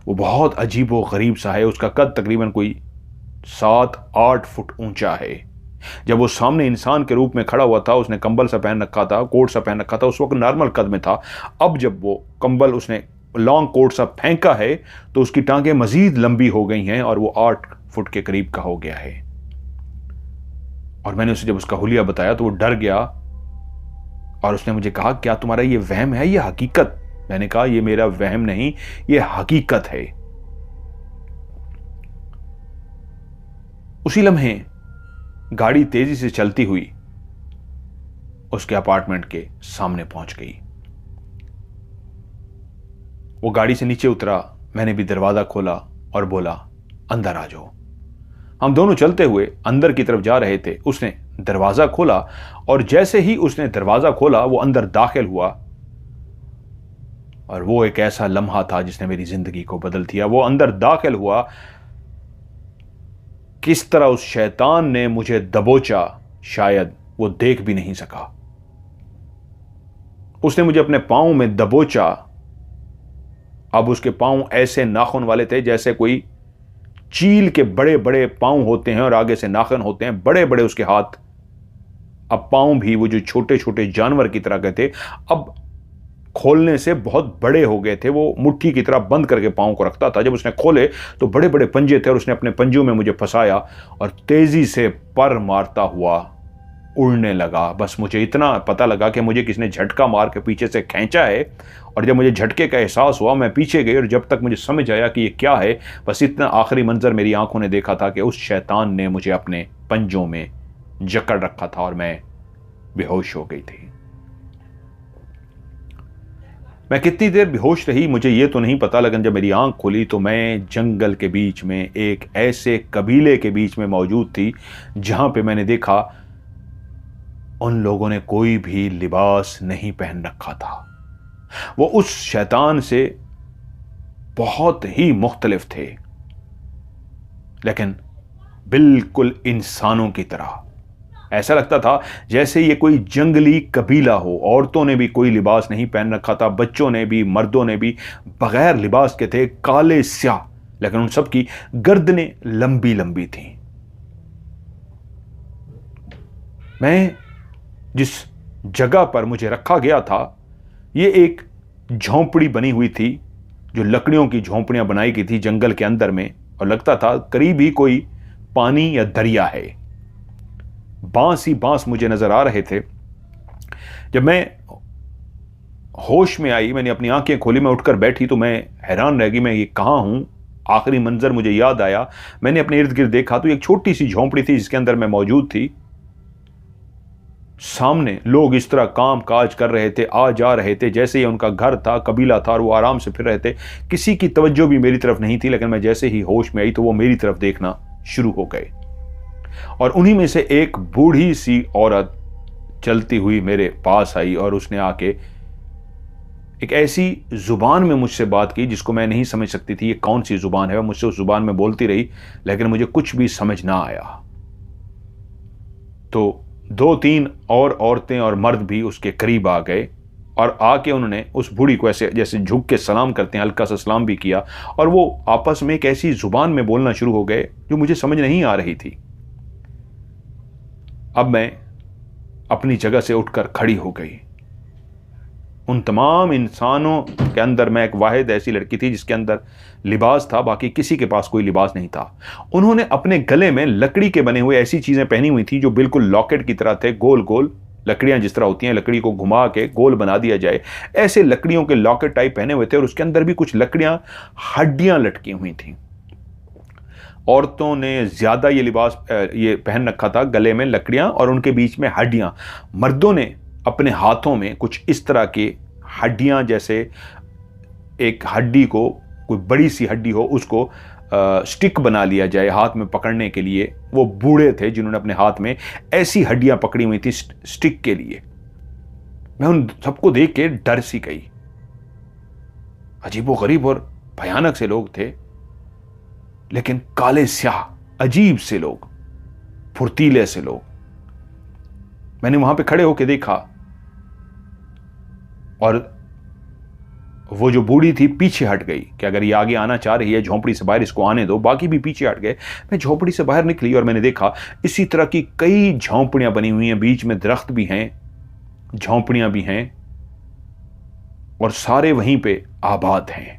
S1: वो बहुत अजीब व गरीब सा है, उसका कद तकरीबन कोई 7-8 फुट ऊंचा है। जब वो सामने इंसान के रूप में खड़ा हुआ था, उसने कंबल सा पहन रखा था, कोट सा पहन रखा था, उस वक्त नॉर्मल कद में था। अब जब वो कंबल उसने लॉन्ग कोट सा फेंका है तो उसकी टांगें मजीद लंबी हो गई हैं और वो 8 फुट के करीब का हो गया है। और मैंने उसे जब उसका हुलिया बताया तो वो डर गया और उसने मुझे कहा क्या तुम्हारा ये वहम है या हकीकत। मैंने कहा ये मेरा वहम नहीं, ये हकीकत है। उसी लम्हे गाड़ी तेजी से चलती हुई उसके अपार्टमेंट के सामने पहुंच गई। वो गाड़ी से नीचे उतरा, मैंने भी दरवाजा खोला और बोला अंदर आ जाओ। हम दोनों चलते हुए अंदर की तरफ जा रहे थे। उसने दरवाजा खोला और जैसे ही उसने दरवाजा खोला वो अंदर दाखिल हुआ और वो एक ऐसा लम्हा था जिसने मेरी जिंदगी को बदल दिया। वो अंदर दाखिल हुआ, किस तरह उस शैतान ने मुझे दबोचा शायद वो देख भी नहीं सका। उसने मुझे अपने पांव में दबोचा। अब उसके पांव ऐसे नाखून वाले थे जैसे कोई चील के बड़े बड़े पांव होते हैं और आगे से नाखून होते हैं, बड़े बड़े उसके हाथ। अब पांव भी वो जो छोटे छोटे जानवर की तरह के थे, अब खोलने से बहुत बड़े हो गए थे। वो मुट्ठी की तरह बंद करके पांव को रखता था। जब उसने खोले तो बड़े बड़े पंजे थे और उसने अपने पंजों में मुझे फंसाया और तेजी से पर मारता हुआ उड़ने लगा। बस मुझे इतना पता लगा कि मुझे किसने झटका मार के पीछे से खींचा है, और जब मुझे झटके का एहसास हुआ मैं पीछे गई, और जब तक मुझे समझ आया कि ये क्या है, बस इतना आखिरी मंजर मेरी आंखों ने देखा था कि उस शैतान ने मुझे अपने पंजों में जकड़ रखा था और मैं बेहोश हो गई थी। मैं कितनी देर बेहोश रही मुझे ये तो नहीं पता, लेकिन जब मेरी आंख खुली तो मैं जंगल के बीच में एक ऐसे कबीले के बीच में मौजूद थी जहां पे मैंने देखा उन लोगों ने कोई भी लिबास नहीं पहन रखा था। वो उस शैतान से बहुत ही मुख्तलिफ थे, लेकिन बिल्कुल इंसानों की तरह। ऐसा लगता था जैसे ये कोई जंगली कबीला हो। औरतों ने भी कोई लिबास नहीं पहन रखा था, बच्चों ने भी, मर्दों ने भी बगैर लिबास के थे, काले स्याह, लेकिन उन सब की गर्दनें लंबी लंबी थीं। मैं जिस जगह पर मुझे रखा गया था ये एक झोंपड़ी बनी हुई थी, जो लकड़ियों की झोंपड़ियां बनाई गई थी जंगल के अंदर में, और लगता था करीब ही कोई पानी या दरिया है। बांस ही बांस मुझे नजर आ रहे थे। जब मैं होश में आई, मैंने अपनी आंखें खोली, मैं उठकर बैठी तो मैं हैरान रह गई, मैं ये कहां हूं। आखिरी मंजर मुझे याद आया, मैंने अपने इर्द गिर्द देखा तो एक छोटी सी झोंपड़ी थी जिसके अंदर मैं मौजूद थी। सामने लोग इस तरह काम काज कर रहे थे, आ जा रहे थे जैसे ही उनका घर था, कबीला था, और वो आराम से फिर रहे थे। किसी की तवज्जो भी मेरी तरफ नहीं थी, लेकिन मैं जैसे ही होश में आई तो वो मेरी तरफ देखना शुरू हो गए। और उन्हीं में से एक बूढ़ी सी औरत चलती हुई मेरे पास आई और उसने आके एक ऐसी जुबान में मुझसे बात की जिसको मैं नहीं समझ सकती थी ये कौन सी जुबान है। वो मुझसे उस जुबान में बोलती रही, लेकिन मुझे कुछ भी समझ ना आया। तो 2-3 और औरतें और मर्द भी उसके करीब आ गए और आके उन्होंने उस बूढ़ी को ऐसे जैसे झुक के सलाम करते हैं, हल्का सा सलाम भी किया, और वो आपस में एक ऐसी जुबान में बोलना शुरू हो गए जो मुझे समझ नहीं आ रही थी। अब मैं अपनी जगह से उठकर खड़ी हो गई। उन तमाम इंसानों के अंदर मैं एक वाहिद ऐसी लड़की थी जिसके अंदर लिबास था, बाकी किसी के पास कोई लिबास नहीं था। उन्होंने अपने गले में लकड़ी के बने हुए ऐसी चीजें पहनी हुई थी जो बिल्कुल लॉकेट की तरह थे, गोल गोल लकड़ियां जिस तरह होती हैं, लकड़ी को घुमा के गोल बना दिया जाए, ऐसे लकड़ियों के लॉकेट टाइप पहने हुए थे, और उसके अंदर भी कुछ लकड़ियां, हड्डियां लटकी हुई थी। औरतों ने ज्यादा ये लिबास ये पहन रखा था, गले में लकड़ियां और उनके बीच में हड्डियां। मर्दों ने अपने हाथों में कुछ इस तरह के हड्डियां, जैसे एक हड्डी को, कोई बड़ी सी हड्डी हो, उसको स्टिक बना लिया जाए हाथ में पकड़ने के लिए। वो बूढ़े थे जिन्होंने अपने हाथ में ऐसी हड्डियां पकड़ी हुई थी स्टिक के लिए। मैं उन सबको देख के डर सी गई। अजीबो गरीब और भयानक से लोग थे, लेकिन काले स्याह, अजीब से लोग, फुर्तीले से लोग। मैंने वहां पे खड़े होकर देखा और वो जो बूढ़ी थी पीछे हट गई कि अगर ये आगे आना चाह रही है झोंपड़ी से बाहर, इसको आने दो। बाकी भी पीछे हट गए। मैं झोंपड़ी से बाहर निकली और मैंने देखा इसी तरह की कई झोंपड़ियां बनी हुई हैं, बीच में दरख्त भी हैं, झोंपड़ियां भी हैं, और सारे वहीं पे आबाद हैं।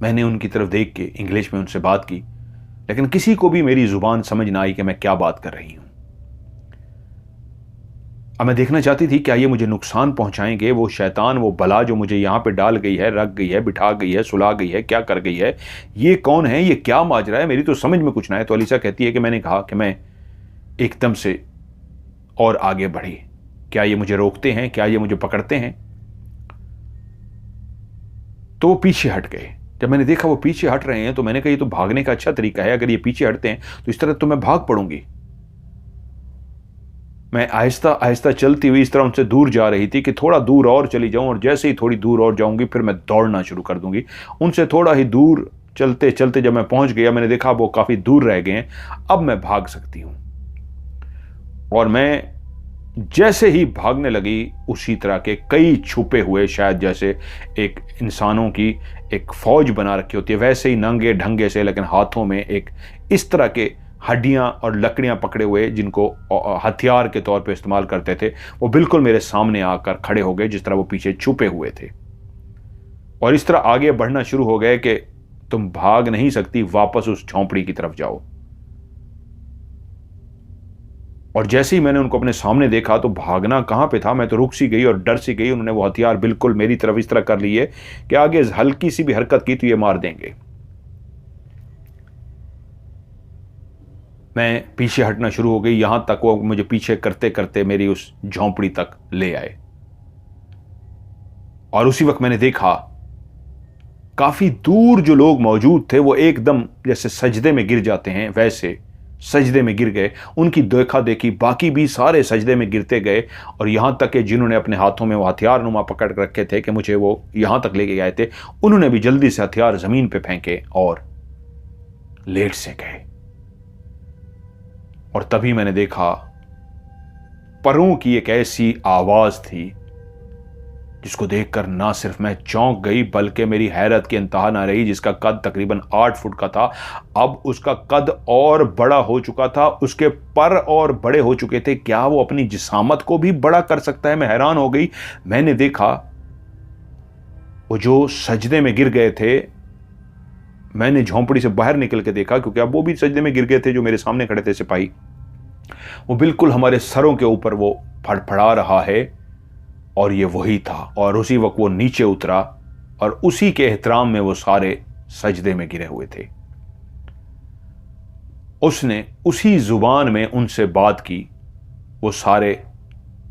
S1: मैंने उनकी तरफ देख के इंग्लिश में उनसे बात की, लेकिन किसी को भी मेरी जुबान समझ ना आई कि मैं क्या बात कर रही हूं। अब मैं देखना चाहती थी क्या ये मुझे नुकसान पहुंचाएंगे, वो शैतान, वो बला जो मुझे यहां पे डाल गई है, रख गई है, बिठा गई है, सुला गई है, क्या कर गई है, ये कौन है, ये क्या माजरा है, मेरी तो समझ में कुछ ना है। तो अलीसा कहती है कि मैंने कहा कि मैं एकदम से और आगे बढ़ी, क्या ये मुझे रोकते हैं, क्या ये मुझे पकड़ते हैं? तो वो पीछे हट गए। जब मैंने देखा वो पीछे हट रहे हैं तो मैंने कहा ये तो भागने का अच्छा तरीका है, अगर ये पीछे हटते हैं तो इस तरह तो मैं भाग पड़ूंगी। मैं आहिस्ता आहिस्ता चलती हुई इस तरह उनसे दूर जा रही थी कि थोड़ा दूर और चली जाऊं, और जैसे ही थोड़ी दूर और जाऊंगी फिर मैं दौड़ना शुरू कर दूंगी। उनसे थोड़ा ही दूर चलते चलते जब मैं पहुंच गया, मैंने देखा वो काफ़ी दूर रह गए हैं, अब मैं भाग सकती हूं। और मैं जैसे ही भागने लगी, उसी तरह के कई छुपे हुए, शायद जैसे एक इंसानों की एक फौज बना रखी होती है वैसे ही नंगे ढंगे से, लेकिन हाथों में एक इस तरह के हड्डियां और लकड़ियां पकड़े हुए जिनको हथियार के तौर पे इस्तेमाल करते थे, वो बिल्कुल मेरे सामने आकर खड़े हो गए, जिस तरह वो पीछे छुपे हुए थे। और इस तरह आगे बढ़ना शुरू हो गए कि तुम भाग नहीं सकती, वापस उस झोंपड़ी की तरफ जाओ। और जैसे ही मैंने उनको अपने सामने देखा तो भागना कहां पे था, मैं तो रुक सी गई और डर सी गई। उन्होंने वो हथियार बिल्कुल मेरी तरफ इस तरह कर लिए कि आगे हल्की सी भी हरकत की तो ये मार देंगे। मैं पीछे हटना शुरू हो गई, यहां तक वो मुझे पीछे करते करते मेरी उस झोंपड़ी तक ले आए। और उसी वक्त मैंने देखा काफी दूर जो लोग मौजूद थे वो एकदम जैसे सजदे में गिर जाते हैं वैसे सजदे में गिर गए। उनकी देखा देखी बाकी भी सारे सजदे में गिरते गए, और यहां तक कि जिन्होंने अपने हाथों में वो हथियार नुमा पकड़ रखे थे कि मुझे वो यहां तक लेके गए थे, उन्होंने भी जल्दी से हथियार जमीन पे फेंके और लेट से गए। और तभी मैंने देखा परों की एक ऐसी आवाज थी जिसको देखकर ना सिर्फ मैं चौंक गई, बल्कि मेरी हैरत की इंतहा ना रही। जिसका कद तकरीबन 8 फुट का था, अब उसका कद और बड़ा हो चुका था, उसके पर और बड़े हो चुके थे। क्या वो अपनी जिसामत को भी बड़ा कर सकता है? मैं हैरान हो गई। मैंने देखा वो जो सजदे में गिर गए थे, मैंने झोंपड़ी से बाहर निकल के देखा, क्योंकि अब वो भी सजदे में गिर गए थे जो मेरे सामने खड़े थे सिपाही। वो बिल्कुल हमारे सरों के ऊपर वो फड़फड़ा रहा है, और ये वही था। और उसी वक्त वो नीचे उतरा, और उसी के एहतराम में वो सारे सजदे में गिरे हुए थे। उसने उसी जुबान में उनसे बात की। वो सारे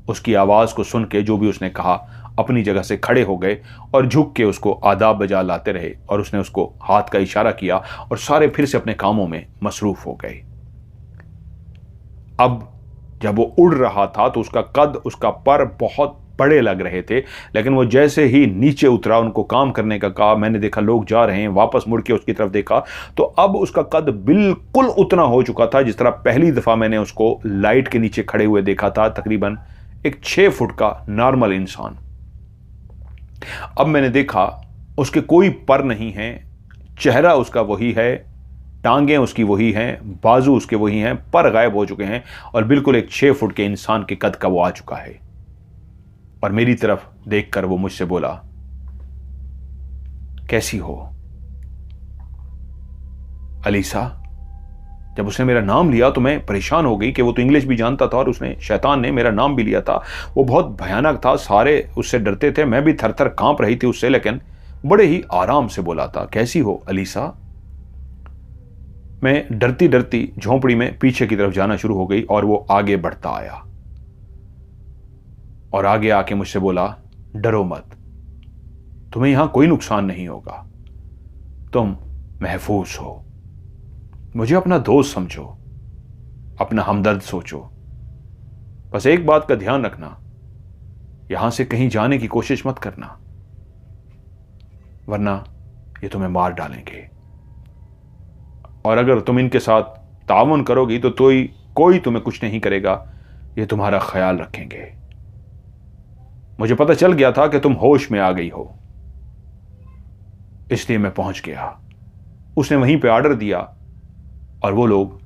S1: उसकी आवाज को सुन के जो भी उसने कहा अपनी जगह से खड़े हो गए और झुक के उसको आदाब बजा लाते रहे, और उसने उसको हाथ का इशारा किया और सारे फिर से अपने कामों में मसरूफ हो गए। अब जब वो उड़ रहा था तो उसका कद, उसका पर बहुत बड़े लग रहे थे, लेकिन वो जैसे ही नीचे उतरा, उनको काम करने का कहा, मैंने देखा लोग जा रहे हैं, वापस मुड़ के उसकी तरफ देखा तो अब उसका कद बिल्कुल उतना हो चुका था जिस तरह पहली दफा मैंने उसको लाइट के नीचे खड़े हुए देखा था, तकरीबन एक 6 फुट का नॉर्मल इंसान। अब मैंने देखा उसके कोई पर नहीं है, चेहरा उसका वही है, टांगें उसकी वही हैं, बाजू उसके वही हैं, पर गायब हो चुके हैं, और बिल्कुल एक 6 फुट के इंसान के कद का वो आ चुका है। और मेरी तरफ देखकर वो मुझसे बोला, कैसी हो अलीसा? जब उसने मेरा नाम लिया तो मैं परेशान हो गई कि वो तो इंग्लिश भी जानता था, और उसने, शैतान ने, मेरा नाम भी लिया था। वो बहुत भयानक था, सारे उससे डरते थे, मैं भी थर थर कांप रही थी उससे, लेकिन बड़े ही आराम से बोला था, कैसी हो अलीसा? मैं डरती डरती झोंपड़ी में पीछे की तरफ जाना शुरू हो गई, और वो आगे बढ़ता आया और आगे आके मुझसे बोला, डरो मत, तुम्हें यहां कोई नुकसान नहीं होगा, तुम महफूज हो, मुझे अपना दोस्त समझो, अपना हमदर्द सोचो, बस एक बात का ध्यान रखना, यहां से कहीं जाने की कोशिश मत करना, वरना ये तुम्हें मार डालेंगे, और अगर तुम इनके साथ ताउन करोगी तो कोई तुम्हें कुछ नहीं करेगा, ये तुम्हारा ख्याल रखेंगे। मुझे पता चल गया था कि तुम होश में आ गई हो, इसलिए मैं पहुंच गया। उसने वहीं पे ऑर्डर दिया, और वो लोग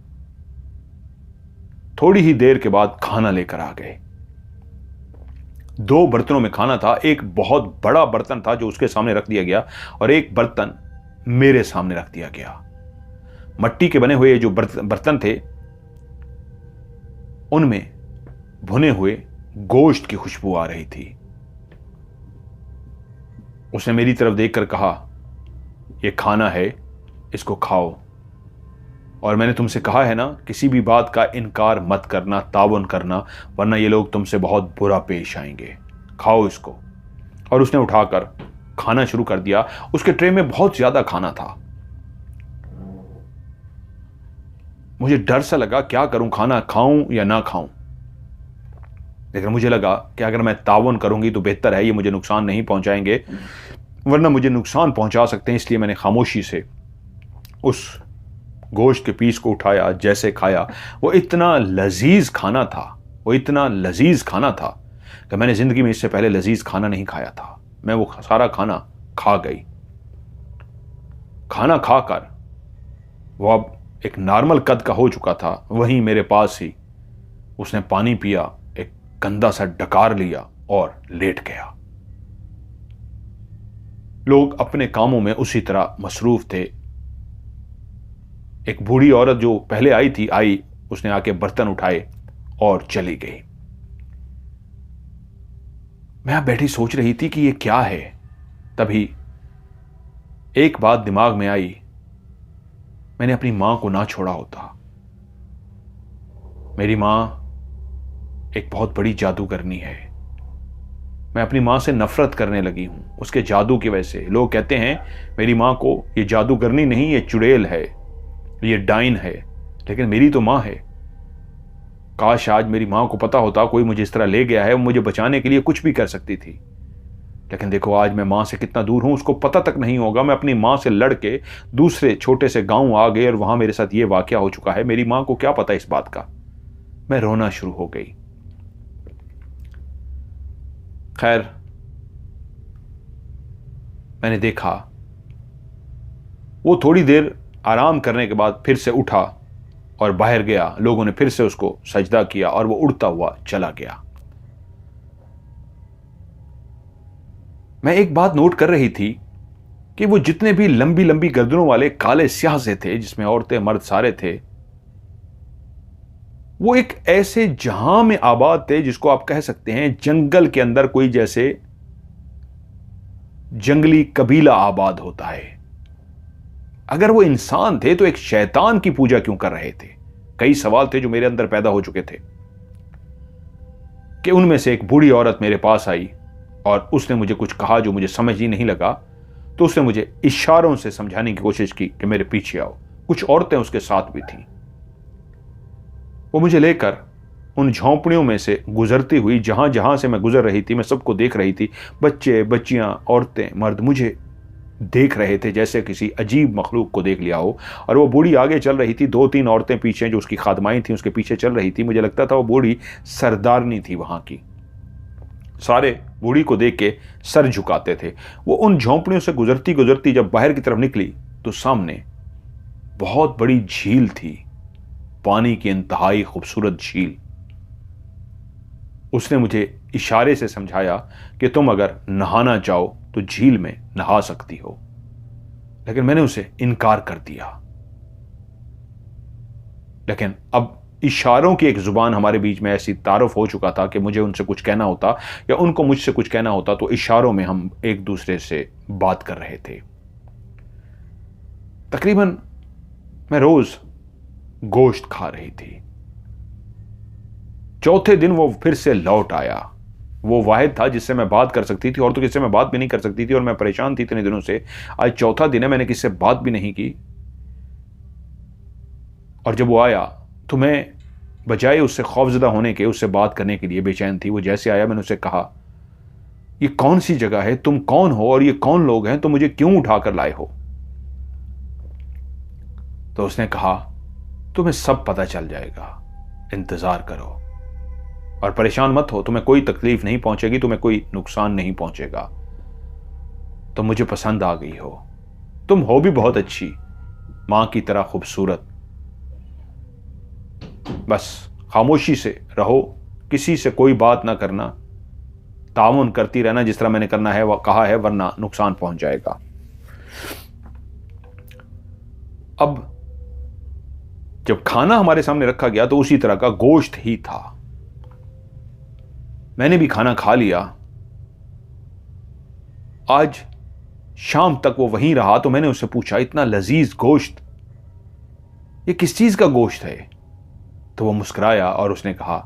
S1: थोड़ी ही देर के बाद खाना लेकर आ गए। 2 बर्तनों में खाना था, एक बहुत बड़ा बर्तन था जो उसके सामने रख दिया गया, और एक बर्तन मेरे सामने रख दिया गया। मट्टी के बने हुए जो बर्तन थे, उनमें भुने हुए गोश्त की खुशबू आ रही थी। उसने मेरी तरफ देखकर कहा, यह खाना है, इसको खाओ, और मैंने तुमसे कहा है ना, किसी भी बात का इनकार मत करना, ताउन करना, वरना ये लोग तुमसे बहुत बुरा पेश आएंगे, खाओ इसको। और उसने उठाकर खाना शुरू कर दिया। उसके ट्रे में बहुत ज्यादा खाना था। मुझे डर सा लगा, क्या करूं, खाना खाऊं या ना खाऊं। लेकिन मुझे लगा कि अगर मैं तावन करूंगी तो बेहतर है, ये मुझे नुकसान नहीं पहुंचाएंगे, वरना मुझे नुकसान पहुंचा सकते हैं। इसलिए मैंने खामोशी से उस गोश्त के पीस को उठाया, जैसे खाया। वो इतना लजीज खाना था, वो इतना लजीज खाना था कि मैंने ज़िंदगी में इससे पहले लजीज खाना नहीं खाया था। मैं वो सारा खाना खा गई। खाना खाकर वो अब एक नॉर्मल कद का हो चुका था। वहीं मेरे पास ही उसने पानी पिया, एक गंदा सा डकार लिया और लेट गया। लोग अपने कामों में उसी तरह मसरूफ थे। एक बूढ़ी औरत जो पहले आई, उसने आके बर्तन उठाए और चली गई। मैं अब बैठी सोच रही थी कि ये क्या है। तभी एक बात दिमाग में आई, मैंने अपनी मां को ना छोड़ा होता। मेरी मां एक बहुत बड़ी जादूगरनी है। मैं अपनी मां से नफरत करने लगी हूं उसके जादू की वजह से। लोग कहते हैं मेरी मां को ये जादूगरनी नहीं, ये चुड़ैल है, ये डाइन है, लेकिन मेरी तो मां है। काश आज मेरी मां को पता होता कोई मुझे इस तरह ले गया है, वो मुझे बचाने के लिए कुछ भी कर सकती थी। लेकिन देखो आज मैं मां से कितना दूर हूं, उसको पता तक नहीं होगा। मैं अपनी मां से लड़ के दूसरे छोटे से गांव आ गए और वहां मेरे साथ ये वाकया हो चुका है। मेरी मां को क्या पता इस बात का। मैं रोना शुरू हो गई। खैर, मैंने देखा वो थोड़ी देर आराम करने के बाद फिर से उठा और बाहर गया। लोगों ने फिर से उसको सजदा किया और वो उड़ता हुआ चला गया। मैं एक बात नोट कर रही थी कि वो जितने भी लंबी लंबी गर्दनों वाले काले स्याह से थे, जिसमें औरतें मर्द सारे थे, वो एक ऐसे जहां में आबाद थे जिसको आप कह सकते हैं जंगल के अंदर कोई जैसे जंगली कबीला आबाद होता है। अगर वो इंसान थे तो एक शैतान की पूजा क्यों कर रहे थे? कई सवाल थे जो मेरे अंदर पैदा हो चुके थे। कि उनमें से एक बूढ़ी औरत मेरे पास आई और उसने मुझे कुछ कहा जो मुझे समझ ही नहीं लगा। तो उसने मुझे इशारों से समझाने की कोशिश की कि मेरे पीछे आओ। कुछ औरतें उसके साथ भी थीं। वो मुझे लेकर उन झोंपड़ियों में से गुजरती हुई, जहां जहां से मैं गुजर रही थी, मैं सबको देख रही थी। बच्चे, बच्चियां, औरतें, मर्द मुझे देख रहे थे जैसे किसी अजीब मखलूक को देख लिया हो। और वो बूढ़ी आगे चल रही थी, 2-3 औरतें पीछे जो उसकी खादमाई थी उसके पीछे चल रही थी। मुझे लगता था वो बूढ़ी सरदारनी थी वहां की। सारे बूढ़ी को देख के सर झुकाते थे। वो उन झोंपड़ियों से गुजरती गुजरती जब बाहर की तरफ निकली तो सामने बहुत बड़ी झील थी, पानी की इंतहाई खूबसूरत झील। उसने मुझे इशारे से समझाया कि तुम अगर नहाना चाहो तो झील में नहा सकती हो। लेकिन मैंने उसे इनकार कर दिया। लेकिन अब इशारों की एक जुबान हमारे बीच में ऐसी तारुफ हो चुका था कि मुझे उनसे कुछ कहना होता या उनको मुझसे कुछ कहना होता तो इशारों में हम एक दूसरे से बात कर रहे थे। तकरीबन मैं रोज गोश्त खा रही थी। चौथे दिन वो फिर से लौट आया। वो वाहिद था जिससे मैं बात कर सकती थी, और तो किससे मैं बात भी नहीं कर सकती थी। और मैं परेशान थी इतने दिनों से। आज चौथा दिन है, मैंने किससे बात भी नहीं की। और जब वो आया तो मैं बजाय उससे खौफजदा होने के उससे बात करने के लिए बेचैन थी। वो जैसे आया मैंने उससे कहा, ये कौन सी जगह है, तुम कौन हो और ये कौन लोग हैं, तो मुझे क्यों उठाकर लाए हो? तो उसने कहा, तुम्हें सब पता चल जाएगा, इंतजार करो और परेशान मत हो। तुम्हें कोई तकलीफ नहीं पहुंचेगी, तुम्हें कोई नुकसान नहीं पहुंचेगा। तुम मुझे पसंद आ गई हो, तुम हो भी बहुत अच्छी, मां की तरह खूबसूरत। बस खामोशी से रहो, किसी से कोई बात ना करना, तामुन करती रहना जिस तरह मैंने करना है वह कहा है, वरना नुकसान पहुंच जाएगा। अब जब खाना हमारे सामने रखा गया तो उसी तरह का गोश्त ही था। मैंने भी खाना खा लिया। आज शाम तक वो वहीं रहा। तो मैंने उससे पूछा, इतना लजीज गोश्त, ये किस चीज का गोश्त है? तो वो मुस्कुराया और उसने कहा,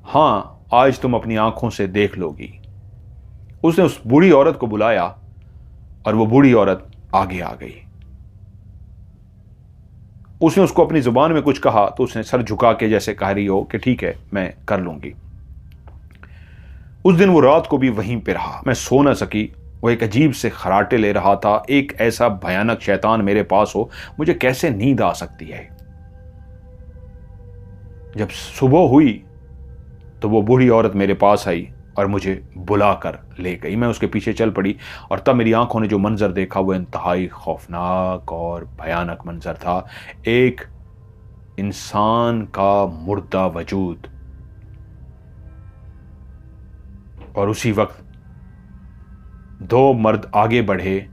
S1: हां, आज तुम अपनी आंखों से देख लोगी। उसने उस बूढ़ी औरत को बुलाया और वो बूढ़ी औरत आगे आ गई। उसने उसको अपनी जुबान में कुछ कहा तो उसने सर झुका के जैसे कह रही हो कि ठीक है, मैं कर लूंगी। उस दिन वो रात को भी वहीं पे रहा। मैं सो न सकी। वो एक अजीब से खराटे ले रहा था। एक ऐसा भयानक शैतान मेरे पास हो, मुझे कैसे नींद आ सकती है। जब सुबह हुई तो वो बूढ़ी औरत मेरे पास आई और मुझे बुलाकर ले गई। मैं उसके पीछे चल पड़ी और तब मेरी आंखों ने जो मंजर देखा वो इंतहाई खौफनाक और भयानक मंजर था। एक इंसान का मुर्दा वजूद, और उसी वक्त दो मर्द आगे बढ़े,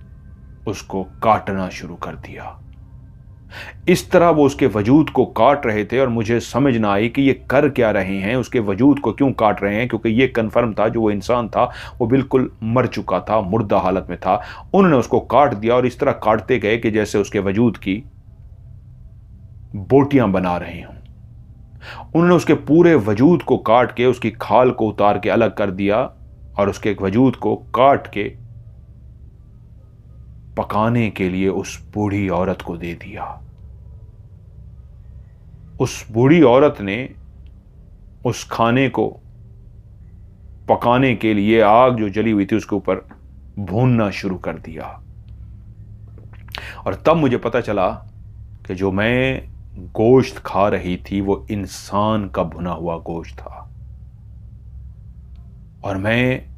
S1: उसको काटना शुरू कर दिया। इस तरह वो उसके वजूद को काट रहे थे और मुझे समझ ना आई कि ये कर क्या रहे हैं, उसके वजूद को क्यों काट रहे हैं, क्योंकि ये कन्फर्म था जो वो इंसान था वो बिल्कुल मर चुका था, मुर्दा हालत में था। उन्होंने उसको काट दिया और इस तरह काटते गए कि जैसे उसके वजूद की बोटियां बना रहे हों। उन्होंने उसके पूरे वजूद को काट के उसकी खाल को उतार के अलग कर दिया और उसके वजूद को काट के पकाने के लिए उस बूढ़ी औरत को दे दिया। उस बूढ़ी औरत ने उस खाने को पकाने के लिए आग जो जली हुई थी उसके ऊपर भूनना शुरू कर दिया। और तब मुझे पता चला कि जो मैं गोश्त खा रही थी वो इंसान का भुना हुआ गोश्त था। और मैं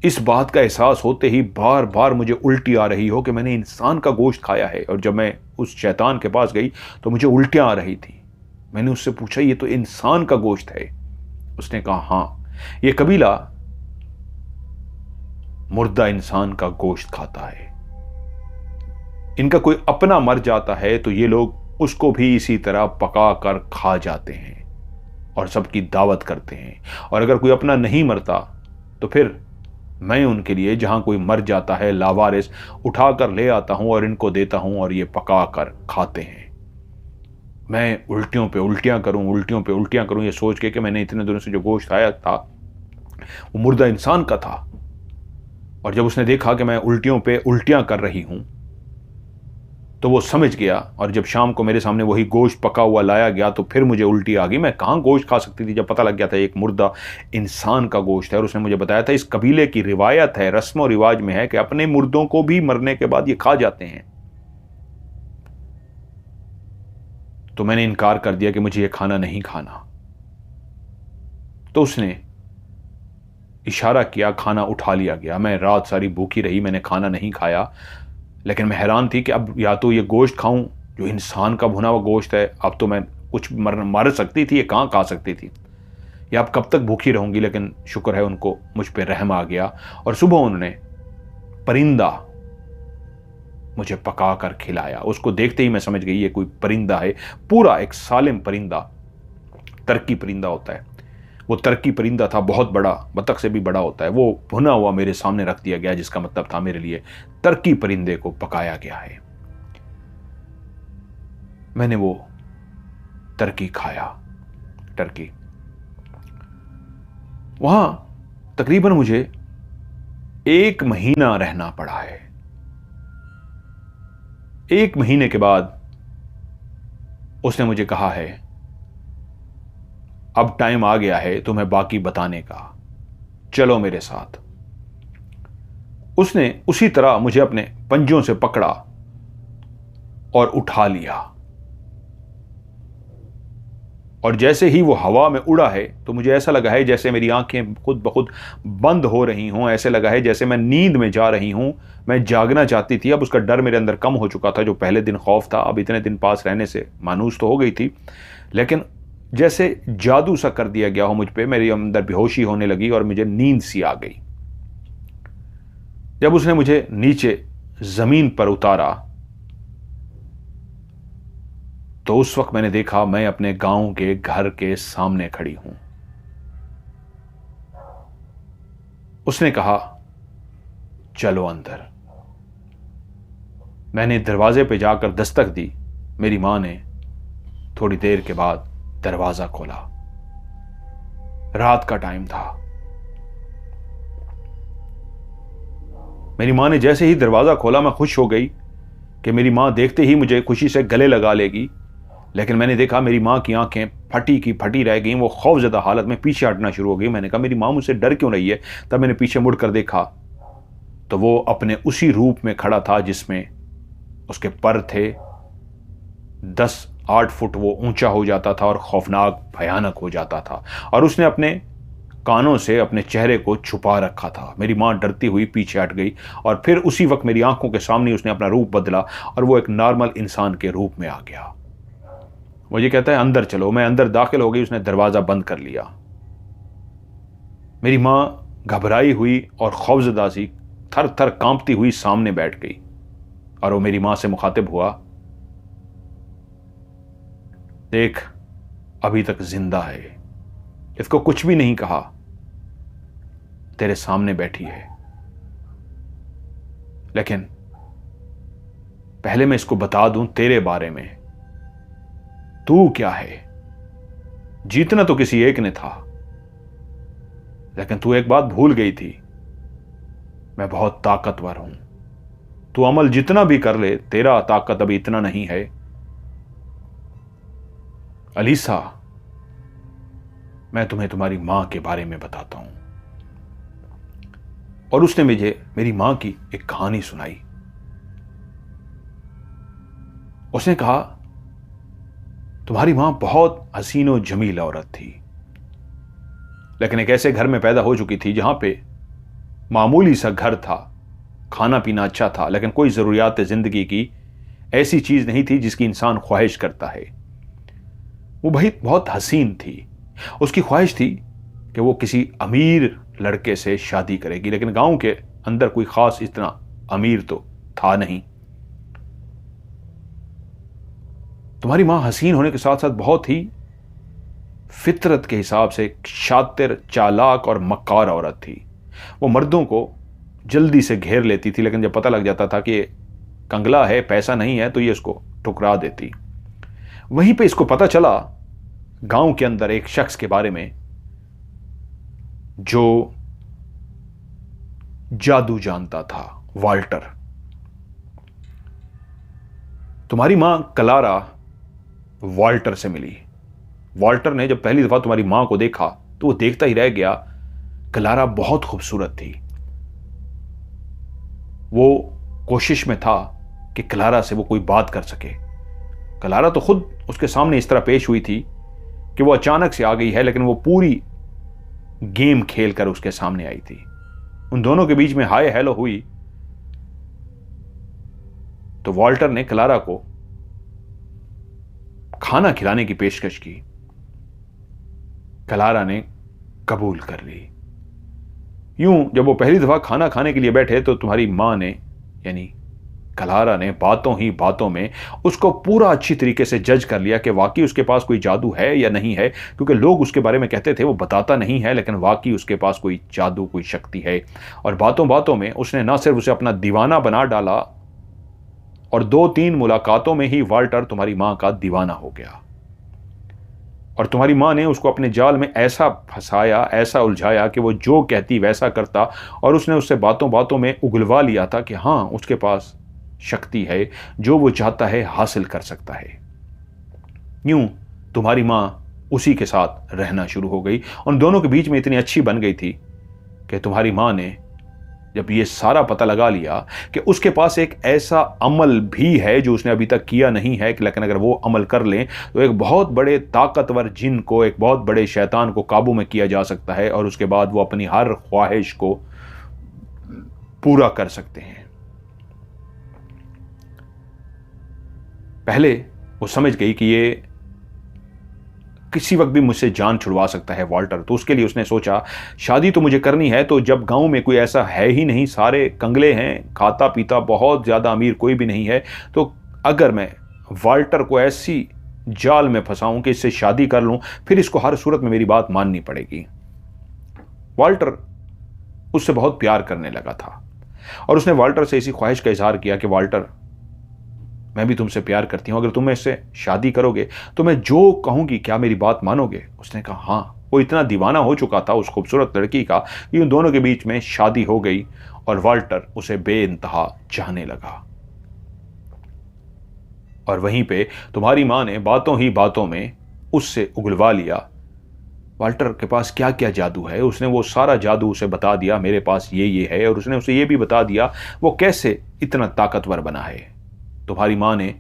S1: इस बात का एहसास होते ही बार बार मुझे उल्टी आ रही हो कि मैंने इंसान का गोश्त खाया है। और जब मैं उस शैतान के पास गई तो मुझे उल्टियां आ रही थी। मैंने उससे पूछा, ये तो इंसान का गोश्त है। उसने कहा, हाँ, ये कबीला मुर्दा इंसान का गोश्त खाता है। इनका कोई अपना मर जाता है तो ये लोग उसको भी इसी तरह पका कर खा जाते हैं और सबकी दावत करते हैं। और अगर कोई अपना नहीं मरता तो फिर मैं उनके लिए जहां कोई मर जाता है लावारिस उठाकर ले आता हूं और इनको देता हूं और ये पका कर खाते हैं। मैं उल्टियों पे उल्टियां करूं ये सोच के कि मैंने इतने दिनों से जो गोश्त खाया था वो मुर्दा इंसान का था। और जब उसने देखा कि मैं उल्टियों पे उल्टियां कर रही हूं तो वो समझ गया। और जब शाम को मेरे सामने वही गोश्त पका हुआ लाया गया तो फिर मुझे उल्टी आ गई। मैं कहाँ गोश्त खा सकती थी जब पता लग गया था एक मुर्दा इंसान का गोश्त है। और उसने मुझे बताया था इस कबीले की रिवायत है, रस्म और रिवाज में है कि अपने मुर्दों को भी मरने के बाद ये खा जाते हैं। तो मैंने इनकार कर दिया कि मुझे ये खाना नहीं खाना। तो उसने इशारा किया, खाना उठा लिया गया। मैं रात सारी भूखी रही, मैंने खाना नहीं खाया। लेकिन मैं हैरान थी कि अब या तो ये गोश्त खाऊं जो इंसान का भुना हुआ गोश्त है, अब तो मैं कुछ मर सकती थी, ये कहाँ खा सकती थी, या अब कब तक भूखी रहूंगी। लेकिन शुक्र है उनको मुझ पे रहम आ गया और सुबह उन्होंने परिंदा मुझे पका कर खिलाया। उसको देखते ही मैं समझ गई ये कोई परिंदा है, पूरा एक सालिम परिंदा, तरकी परिंदा होता है। वो तरकी परिंदा था, बहुत बड़ा, बतख से भी बड़ा होता है। वो भुना हुआ मेरे सामने रख दिया गया, जिसका मतलब था मेरे लिए तरकी परिंदे को पकाया गया है। मैंने वो तरकी खाया। टर्की वहां तकरीबन मुझे 1 महीना रहना पड़ा है। 1 महीने के बाद उसने मुझे कहा है, अब टाइम आ गया है तुम्हें बाकी बताने का, चलो मेरे साथ। उसने उसी तरह मुझे अपने पंजों से पकड़ा और उठा लिया। और जैसे ही वो हवा में उड़ा है तो मुझे ऐसा लगा है जैसे मेरी आंखें खुद ब खुद बंद हो रही हों। ऐसे लगा है जैसे मैं नींद में जा रही हूं। मैं जागना चाहती थी। अब उसका डर मेरे अंदर कम हो चुका था। जो पहले दिन खौफ था, अब इतने दिन पास रहने से मानूस तो हो गई थी, लेकिन जैसे जादू सा कर दिया गया हो मुझ पे। मेरे अंदर बेहोशी होने लगी और मुझे नींद सी आ गई। जब उसने मुझे नीचे जमीन पर उतारा तो उस वक्त मैंने देखा मैं अपने गांव के घर के सामने खड़ी हूं। उसने कहा, चलो अंदर। मैंने दरवाजे पे जाकर दस्तक दी। मेरी मां ने थोड़ी देर के बाद दरवाजा खोला। रात का टाइम था। मेरी मां ने जैसे ही दरवाजा खोला मैं खुश हो गई कि मेरी मां देखते ही मुझे खुशी से गले लगा लेगी। लेकिन मैंने देखा मेरी मां की आंखें फटी की फटी रह गई। वो खौफजदा हालत में पीछे हटना शुरू हो गई। मैंने कहा मेरी माँ मुझसे डर क्यों रही है? तब मैंने पीछे मुड़कर देखा तो वो अपने उसी रूप में खड़ा था जिसमें उसके पर थे। 10-8 फुट वो ऊंचा हो जाता था और खौफनाक भयानक हो जाता था, और उसने अपने कानों से अपने चेहरे को छुपा रखा था। मेरी माँ डरती हुई पीछे हट गई और फिर उसी वक्त मेरी आंखों के सामने उसने अपना रूप बदला और वो एक नॉर्मल इंसान के रूप में आ गया। मुझे कहता है अंदर चलो। मैं अंदर दाखिल हो गई। उसने दरवाज़ा बंद कर लिया। मेरी माँ घबराई हुई और खौफजदा सी थर थर कांपती हुई सामने बैठ गई और वो मेरी माँ से मुखातिब हुआ, देख अभी तक जिंदा है, इसको कुछ भी नहीं कहा, तेरे सामने बैठी है। लेकिन पहले मैं इसको बता दूं तेरे बारे में, तू क्या है। जीतना तो किसी एक ने था, लेकिन तू एक बात भूल गई थी, मैं बहुत ताकतवर हूं। तू अमल जितना भी कर ले, तेरा ताकत अभी इतना नहीं है। अलीसा, मैं तुम्हें तुम्हारी मां के बारे में बताता हूं। और उसने मुझे मेरी मां की एक कहानी सुनाई। उसने कहा तुम्हारी मां बहुत हसीन और जमील औरत थी, लेकिन एक ऐसे घर में पैदा हो चुकी थी जहां पे मामूली सा घर था, खाना पीना अच्छा था, लेकिन कोई ज़रूरियात ज़िंदगी की ऐसी चीज़ नहीं थी जिसकी इंसान ख्वाहिश करता है। वो भाई बहुत हसीन थी। उसकी ख्वाहिश थी कि वो किसी अमीर लड़के से शादी करेगी, लेकिन गांव के अंदर कोई ख़ास इतना अमीर तो था नहीं। तुम्हारी माँ हसीन होने के साथ साथ बहुत ही फितरत के हिसाब से शातिर, चालाक और मक्कार औरत थी। वो मर्दों को जल्दी से घेर लेती थी, लेकिन जब पता लग जाता था कि कंगला है, पैसा नहीं है, तो ये उसको ठुकरा देती। वहीं पे इसको पता चला गांव के अंदर एक शख्स के बारे में जो जादू जानता था, वाल्टर। तुम्हारी मां क्लारा वाल्टर से मिली। वाल्टर ने जब पहली दफा तुम्हारी मां को देखा तो वो देखता ही रह गया। क्लारा बहुत खूबसूरत थी। वो कोशिश में था कि क्लारा से वो कोई बात कर सके। क्लारा तो खुद उसके सामने इस तरह पेश हुई थी कि वो अचानक से आ गई है, लेकिन वो पूरी गेम खेलकर उसके सामने आई थी। उन दोनों के बीच में हाय हेलो हुई तो वाल्टर ने क्लारा को खाना खिलाने की पेशकश की। क्लारा ने कबूल कर ली। यूं जब वो पहली दफा खाना खाने के लिए बैठे तो तुम्हारी मां ने यानी क्लारा ने बातों ही बातों में उसको पूरा अच्छी तरीके से जज कर लिया कि वाकई उसके पास कोई जादू है या नहीं है, क्योंकि लोग उसके बारे में कहते थे वो बताता नहीं है, लेकिन वाकई उसके पास कोई जादू, कोई शक्ति है। और बातों बातों में उसने ना सिर्फ उसे अपना दीवाना बना डाला, और 2-3 मुलाकातों में ही वाल्टर तुम्हारी मां का दीवाना हो गया। और तुम्हारी मां ने उसको अपने जाल में ऐसा फंसाया, ऐसा उलझाया कि वो जो कहती वैसा करता, और उसने उससे बातों बातों में उगलवा लिया था कि हाँ उसके पास शक्ति है, जो वो चाहता है हासिल कर सकता है। यूं तुम्हारी मां उसी के साथ रहना शुरू हो गई। उन दोनों के बीच में इतनी अच्छी बन गई थी कि तुम्हारी मां ने जब ये सारा पता लगा लिया कि उसके पास एक ऐसा अमल भी है जो उसने अभी तक किया नहीं है, लेकिन अगर वो अमल कर लें तो एक बहुत बड़े ताकतवर जिन को, एक बहुत बड़े शैतान को काबू में किया जा सकता है, और उसके बाद वो अपनी हर ख्वाहिश को पूरा कर सकते हैं। पहले वो समझ गई कि ये किसी वक्त भी मुझसे जान छुड़वा सकता है वाल्टर, तो उसके लिए उसने सोचा शादी तो मुझे करनी है, तो जब गांव में कोई ऐसा है ही नहीं, सारे कंगले हैं, खाता पीता बहुत ज़्यादा अमीर कोई भी नहीं है, तो अगर मैं वाल्टर को ऐसी जाल में फंसाऊं कि इससे शादी कर लूं, फिर इसको हर सूरत में मेरी बात माननी पड़ेगी। वाल्टर उससे बहुत प्यार करने लगा था और उसने वाल्टर से इसी ख्वाहिश का इजहार किया कि वाल्टर, मैं भी तुमसे प्यार करती हूं, अगर तुम इससे शादी करोगे तो मैं जो कहूंगी क्या मेरी बात मानोगे? उसने कहा हाँ। वो इतना दीवाना हो चुका था उस खूबसूरत लड़की का कि उन दोनों के बीच में शादी हो गई और वाल्टर उसे बेइंतहा चाहने लगा। और वहीं पे तुम्हारी मां ने बातों ही बातों में उससे उगलवा लिया वाल्टर के पास क्या क्या जादू है। उसने वो सारा जादू उसे बता दिया, मेरे पास ये है, और उसने उसे ये भी बता दिया वो कैसे इतना ताकतवर बना है। तुम्हारी माँ ने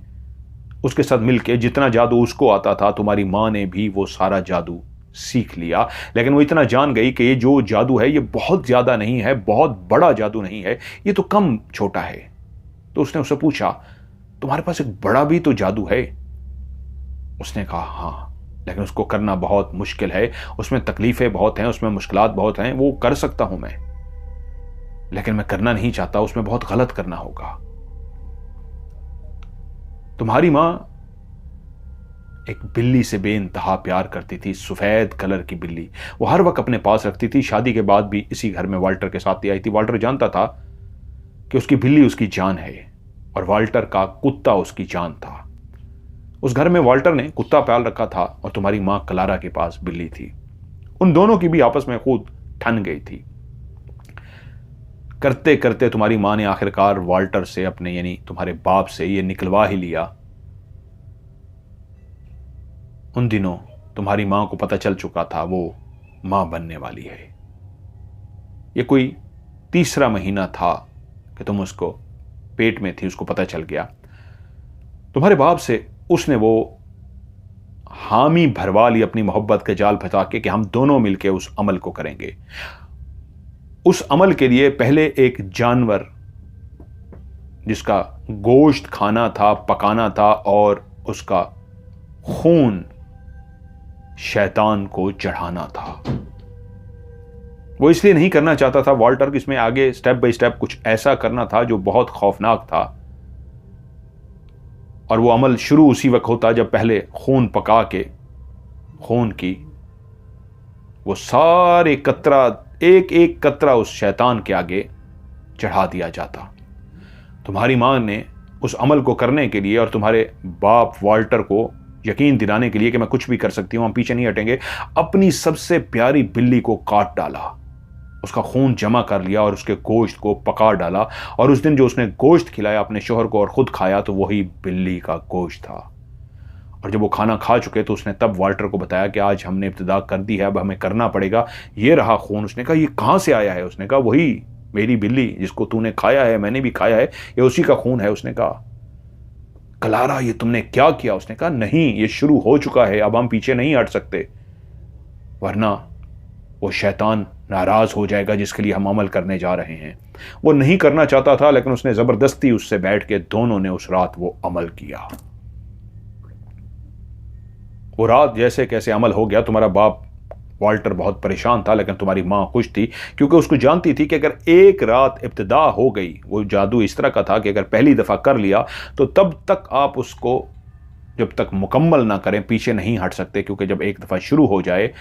S1: उसके साथ मिलकर जितना जादू उसको आता था, तुम्हारी माँ ने भी वो सारा जादू सीख लिया। लेकिन वो इतना जान गई कि ये जो जादू है ये बहुत ज्यादा नहीं है, बहुत बड़ा जादू नहीं है, ये तो कम छोटा है। तो उसने उससे पूछा, तुम्हारे पास एक बड़ा भी तो जादू है? उसने कहा हाँ, लेकिन उसको करना बहुत मुश्किल है, उसमें तकलीफें बहुत हैं, उसमें मुश्किलात बहुत हैं। वो कर सकता हूं मैं, लेकिन मैं करना नहीं चाहता, उसमें बहुत गलत करना होगा। तुम्हारी मां एक बिल्ली से बेइंतहा प्यार करती थी, सफेद कलर की बिल्ली। वो हर वक्त अपने पास रखती थी। शादी के बाद भी इसी घर में वाल्टर के साथ ही आई थी। वाल्टर जानता था कि उसकी बिल्ली उसकी जान है और वाल्टर का कुत्ता उसकी जान था। उस घर में वाल्टर ने कुत्ता पाल रखा था और तुम्हारी मां क्लारा के पास बिल्ली थी। उन दोनों की भी आपस में खुद ठन गई थी। करते करते तुम्हारी मां ने आखिरकार वाल्टर से, अपने यानी तुम्हारे बाप से, ये निकलवा ही लिया। उन दिनों तुम्हारी मां को पता चल चुका था वो मां बनने वाली है। ये कोई तीसरा महीना था कि तुम उसको पेट में थी, उसको पता चल गया। तुम्हारे बाप से उसने वो हामी भरवा ली अपनी मोहब्बत के जाल फंसा के कि हम दोनों मिलकर उस अमल को करेंगे। उस अमल के लिए पहले एक जानवर जिसका गोश्त खाना था, पकाना था, और उसका खून शैतान को चढ़ाना था। वो इसलिए नहीं करना चाहता था वाल्टर कि इसमें आगे स्टेप बाय स्टेप कुछ ऐसा करना था जो बहुत खौफनाक था, और वो अमल शुरू उसी वक्त होता जब पहले खून पका के खून की वो सारे कतरा, एक एक कतरा उस शैतान के आगे चढ़ा दिया जाता। तुम्हारी मां ने उस अमल को करने के लिए और तुम्हारे बाप वाल्टर को यकीन दिलाने के लिए कि मैं कुछ भी कर सकती हूं, हम पीछे नहीं हटेंगे, अपनी सबसे प्यारी बिल्ली को काट डाला, उसका खून जमा कर लिया और उसके गोश्त को पका डाला। और उस दिन जो उसने गोश्त खिलाया अपने शोहर को और खुद खाया, तो वही बिल्ली का गोश्त था। और जब वो खाना खा चुके तो उसने तब वाल्टर को बताया कि आज हमने इब्तिदा कर दी है, अब हमें करना पड़ेगा, ये रहा खून। उसने कहा ये कहां से आया है? उसने कहा वही मेरी बिल्ली जिसको तूने खाया है, मैंने भी खाया है, ये उसी का खून है। उसने कहा क्लारा ये तुमने क्या किया? उसने कहा नहीं, ये शुरू हो चुका है, अब हम पीछे नहीं हट सकते, वरना वो शैतान नाराज हो जाएगा जिसके लिए हम अमल करने जा रहे हैं। वो नहीं करना चाहता था, लेकिन उसने जबरदस्ती उससे बैठ के दोनों ने उस रात वो अमल किया। वो रात जैसे कैसे अमल हो गया। तुम्हारा बाप वाल्टर बहुत परेशान था, लेकिन तुम्हारी मां खुश थी, क्योंकि उसको जानती थी कि अगर एक रात इब्तिदा हो गई, वो जादू इस तरह का था कि अगर पहली दफा कर लिया तो तब तक आप उसको जब तक मुकम्मल ना करें पीछे नहीं हट सकते, क्योंकि जब एक दफा शुरू हो जाए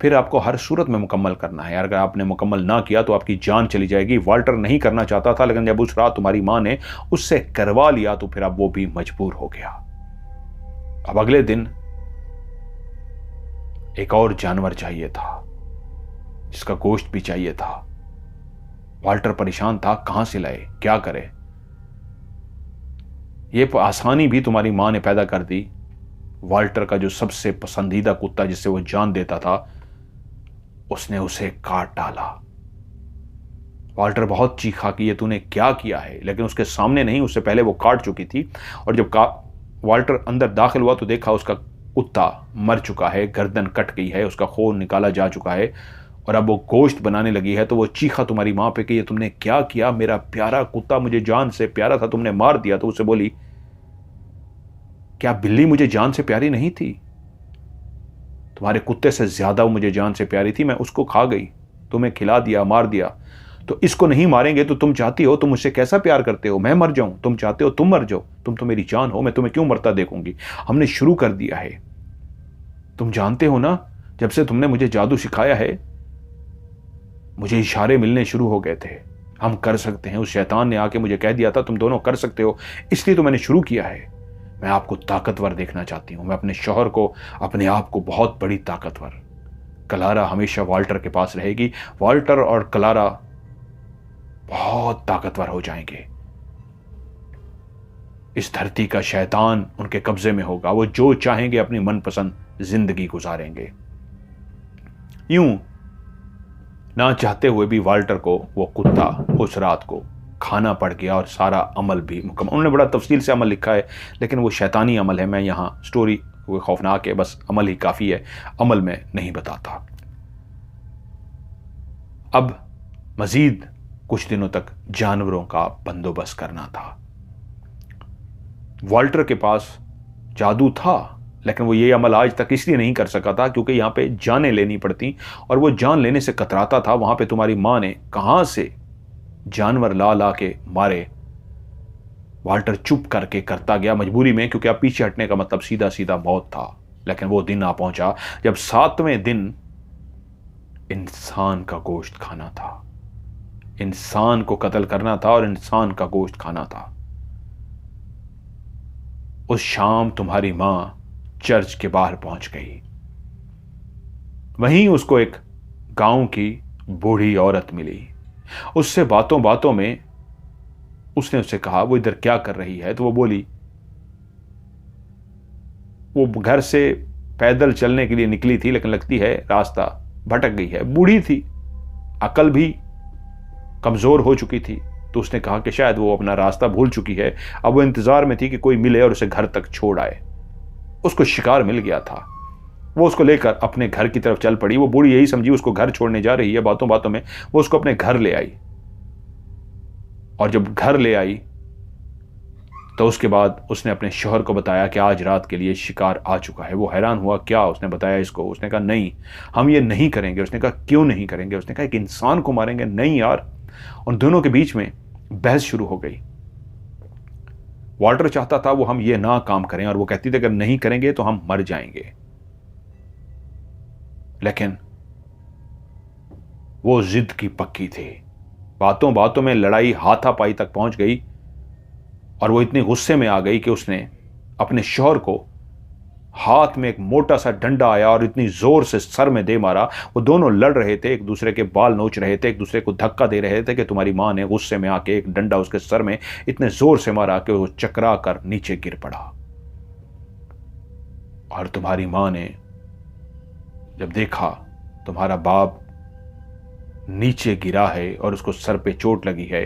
S1: फिर आपको हर सूरत में मुकम्मल करना है। अगर आपने मुकम्मल ना किया तो आपकी जान चली जाएगी। वाल्टर नहीं करना चाहता था, लेकिन जब उस रात तुम्हारी मां ने उससे करवा लिया तो फिर अब वो भी मजबूर हो गया। अब अगले दिन एक और जानवर चाहिए था जिसका गोश्त भी चाहिए था। वाल्टर परेशान था, कहां से लाए, क्या करे। ये आसानी भी तुम्हारी मां ने पैदा कर दी। वाल्टर का जो सबसे पसंदीदा कुत्ता जिससे वो जान देता था, उसने उसे काट डाला। वाल्टर बहुत चीखा कि ये तूने क्या किया है, लेकिन उसके सामने नहीं, उससे पहले वो काट चुकी थी। और जब वाल्टर अंदर दाखिल हुआ तो देखा उसका कुत्ता मर चुका है, गर्दन कट गई है, उसका खून निकाला जा चुका है और अब वो गोश्त बनाने लगी है। तो वो चीखा तुम्हारी मां पे कि ये तुमने क्या किया, मेरा प्यारा कुत्ता मुझे जान से प्यारा था, तुमने मार दिया। तो उसे बोली क्या बिल्ली मुझे जान से प्यारी नहीं थी? तुम्हारे कुत्ते से ज्यादा वो मुझे जान से प्यारी थी, मैं उसको खा गई, तुम्हें खिला दिया, मार दिया। तो इसको नहीं मारेंगे तो तुम चाहती हो, तुम मुझसे कैसा प्यार करते हो, मैं मर जाऊं, तुम चाहते हो तुम मर जाओ, तुम तो मेरी जान हो, मैं तुम्हें क्यों मरता देखूंगी। हमने शुरू कर दिया है, तुम जानते हो ना, जब से तुमने मुझे जादू सिखाया है मुझे इशारे मिलने शुरू हो गए थे, हम कर सकते हैं। उस शैतान ने आके मुझे कह दिया था तुम दोनों कर सकते हो, इसलिए तो मैंने शुरू किया है। मैं आपको ताकतवर देखना चाहती हूं, मैं अपने शौहर को, अपने आप को बहुत बड़ी ताकतवर। क्लारा हमेशा वाल्टर के पास रहेगी, वाल्टर और क्लारा बहुत ताकतवर हो जाएंगे। इस धरती का शैतान उनके कब्जे में होगा, वो जो चाहेंगे अपनी मनपसंद जिंदगी गुजारेंगे। यूं ना चाहते हुए भी वाल्टर को वो कुत्ता उस रात को खाना पड़ गया और सारा अमल भी मुकम्मल। उन्होंने बड़ा तफसील से अमल लिखा है, लेकिन वो शैतानी अमल है। मैं यहाँ स्टोरी वो खौफनाक है, बस अमल ही काफ़ी है, अमल में नहीं बताता। अब मजीद कुछ दिनों तक जानवरों का बंदोबस्त करना था। वाल्टर के पास जादू था, लेकिन वो ये अमल आज तक इसलिए नहीं कर सका था क्योंकि यहाँ पे जानें लेनी पड़ती और वो जान लेने से कतराता था। वहां पे तुम्हारी माँ ने कहां से जानवर ला ला के मारे। वाल्टर चुप करके करता गया मजबूरी में, क्योंकि अब पीछे हटने का मतलब सीधा सीधा मौत था। लेकिन वो दिन आ पहुंचा जब 7वें दिन इंसान का गोश्त खाना था, इंसान को कत्ल करना था और इंसान का गोश्त खाना था। उस शाम तुम्हारी मां चर्च के बाहर पहुंच गई। वहीं उसको एक गांव की बूढ़ी औरत मिली। उससे बातों बातों में उसने उससे कहा वो इधर क्या कर रही है। तो वो बोली वो घर से पैदल चलने के लिए निकली थी, लेकिन लगती है रास्ता भटक गई है। बूढ़ी थी, अकल भी कमजोर हो चुकी थी, तो उसने कहा कि शायद वो अपना रास्ता भूल चुकी है। अब वो इंतजार में थी कि कोई मिले और उसे घर तक छोड़ आए। उसको शिकार मिल गया था, वो उसको लेकर अपने घर की तरफ चल पड़ी। वो बूढ़ी यही समझी उसको घर छोड़ने जा रही है। बातों बातों में वो उसको अपने घर ले आई, और जब घर ले आई तो उसके बाद उसने अपने शौहर को बताया कि आज रात के लिए शिकार आ चुका है। वो हैरान हुआ, क्या? उसने बताया इसको। उसने कहा नहीं, हम ये नहीं करेंगे। उसने कहा क्यों नहीं करेंगे? उसने कहा एक इंसान को मारेंगे। नहीं यार। उन दोनों के बीच में बहस शुरू हो गई। वाल्टर चाहता था वो हम ये ना काम करें, और वो कहती थी अगर नहीं करेंगे तो हम मर जाएंगे। लेकिन वो जिद की पक्की थी। बातों बातों में लड़ाई हाथापाई तक पहुंच गई, और वो इतनी गुस्से में आ गई कि उसने अपने शौहर को हाथ में एक मोटा सा डंडा आया और इतनी जोर से सर में दे मारा। वो दोनों लड़ रहे थे, एक दूसरे के बाल नोच रहे थे, एक दूसरे को धक्का दे रहे थे कि तुम्हारी मां ने गुस्से में आके एक डंडा उसके सर में इतने जोर से मारा कि वो चकरा कर नीचे गिर पड़ा। और तुम्हारी मां ने जब देखा तुम्हारा बाप नीचे गिरा है और उसको सर पे चोट लगी है,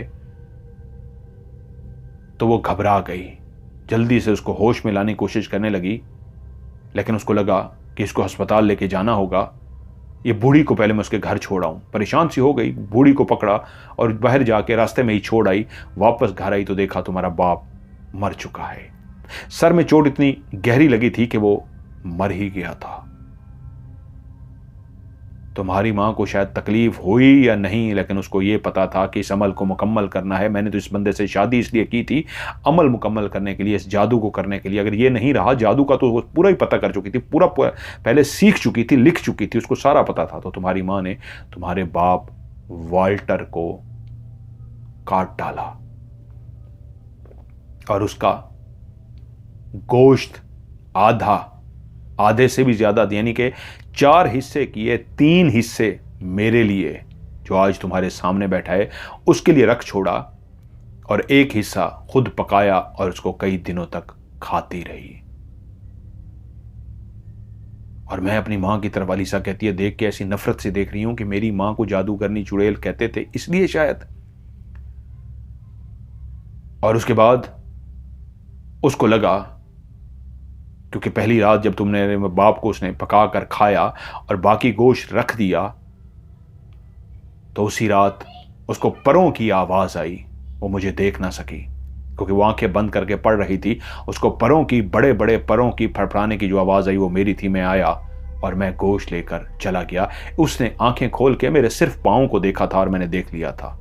S1: तो वो घबरा गई। जल्दी से उसको होश में लाने की कोशिश करने लगी, लेकिन उसको लगा कि इसको अस्पताल लेके जाना होगा। ये बूढ़ी को पहले मैं उसके घर छोड़ आऊं। परेशान सी हो गई, बूढ़ी को पकड़ा और बाहर जाके रास्ते में ही छोड़ आई। वापस घर आई तो देखा तुम्हारा बाप मर चुका है। सर में चोट इतनी गहरी लगी थी कि वो मर ही गया था। तुम्हारी मां को शायद तकलीफ हुई या नहीं, लेकिन उसको यह पता था कि इस अमल को मुकम्मल करना है। मैंने तो इस बंदे से शादी इसलिए की थी, अमल मुकम्मल करने के लिए, इस जादू को करने के लिए। अगर ये नहीं रहा, जादू का तो वो पूरा ही पता कर चुकी थी, पूरा पहले सीख चुकी थी, लिख चुकी थी, उसको सारा पता था। तो तुम्हारी मां ने तुम्हारे बाप वाल्टर को काट डाला और उसका गोश्त आधे से भी ज्यादा, यानी कि 4 हिस्से किए, 3 हिस्से मेरे लिए जो आज तुम्हारे सामने बैठा है उसके लिए रख छोड़ा, और 1 हिस्सा खुद पकाया और उसको कई दिनों तक खाती रही। और मैं अपनी मां की तरफ, अलीसा कहती है, देख के ऐसी नफरत से देख रही हूं कि मेरी मां को जादूगरनी चुड़ैल कहते थे, इसलिए शायद। और उसके बाद उसको लगा, क्योंकि पहली रात जब तुमने बाप को उसने पका कर खाया और बाकी गोश्त रख दिया, तो उसी रात उसको परों की आवाज आई। वो मुझे देख ना सकी क्योंकि वो आंखें बंद करके पड़ रही थी। उसको परों की, बड़े बड़े परों की फड़फड़ाने की जो आवाज आई वो मेरी थी। मैं आया और मैं गोश्त लेकर चला गया। उसने आंखें खोल के मेरे सिर्फ पांव को देखा था और मैंने देख लिया था,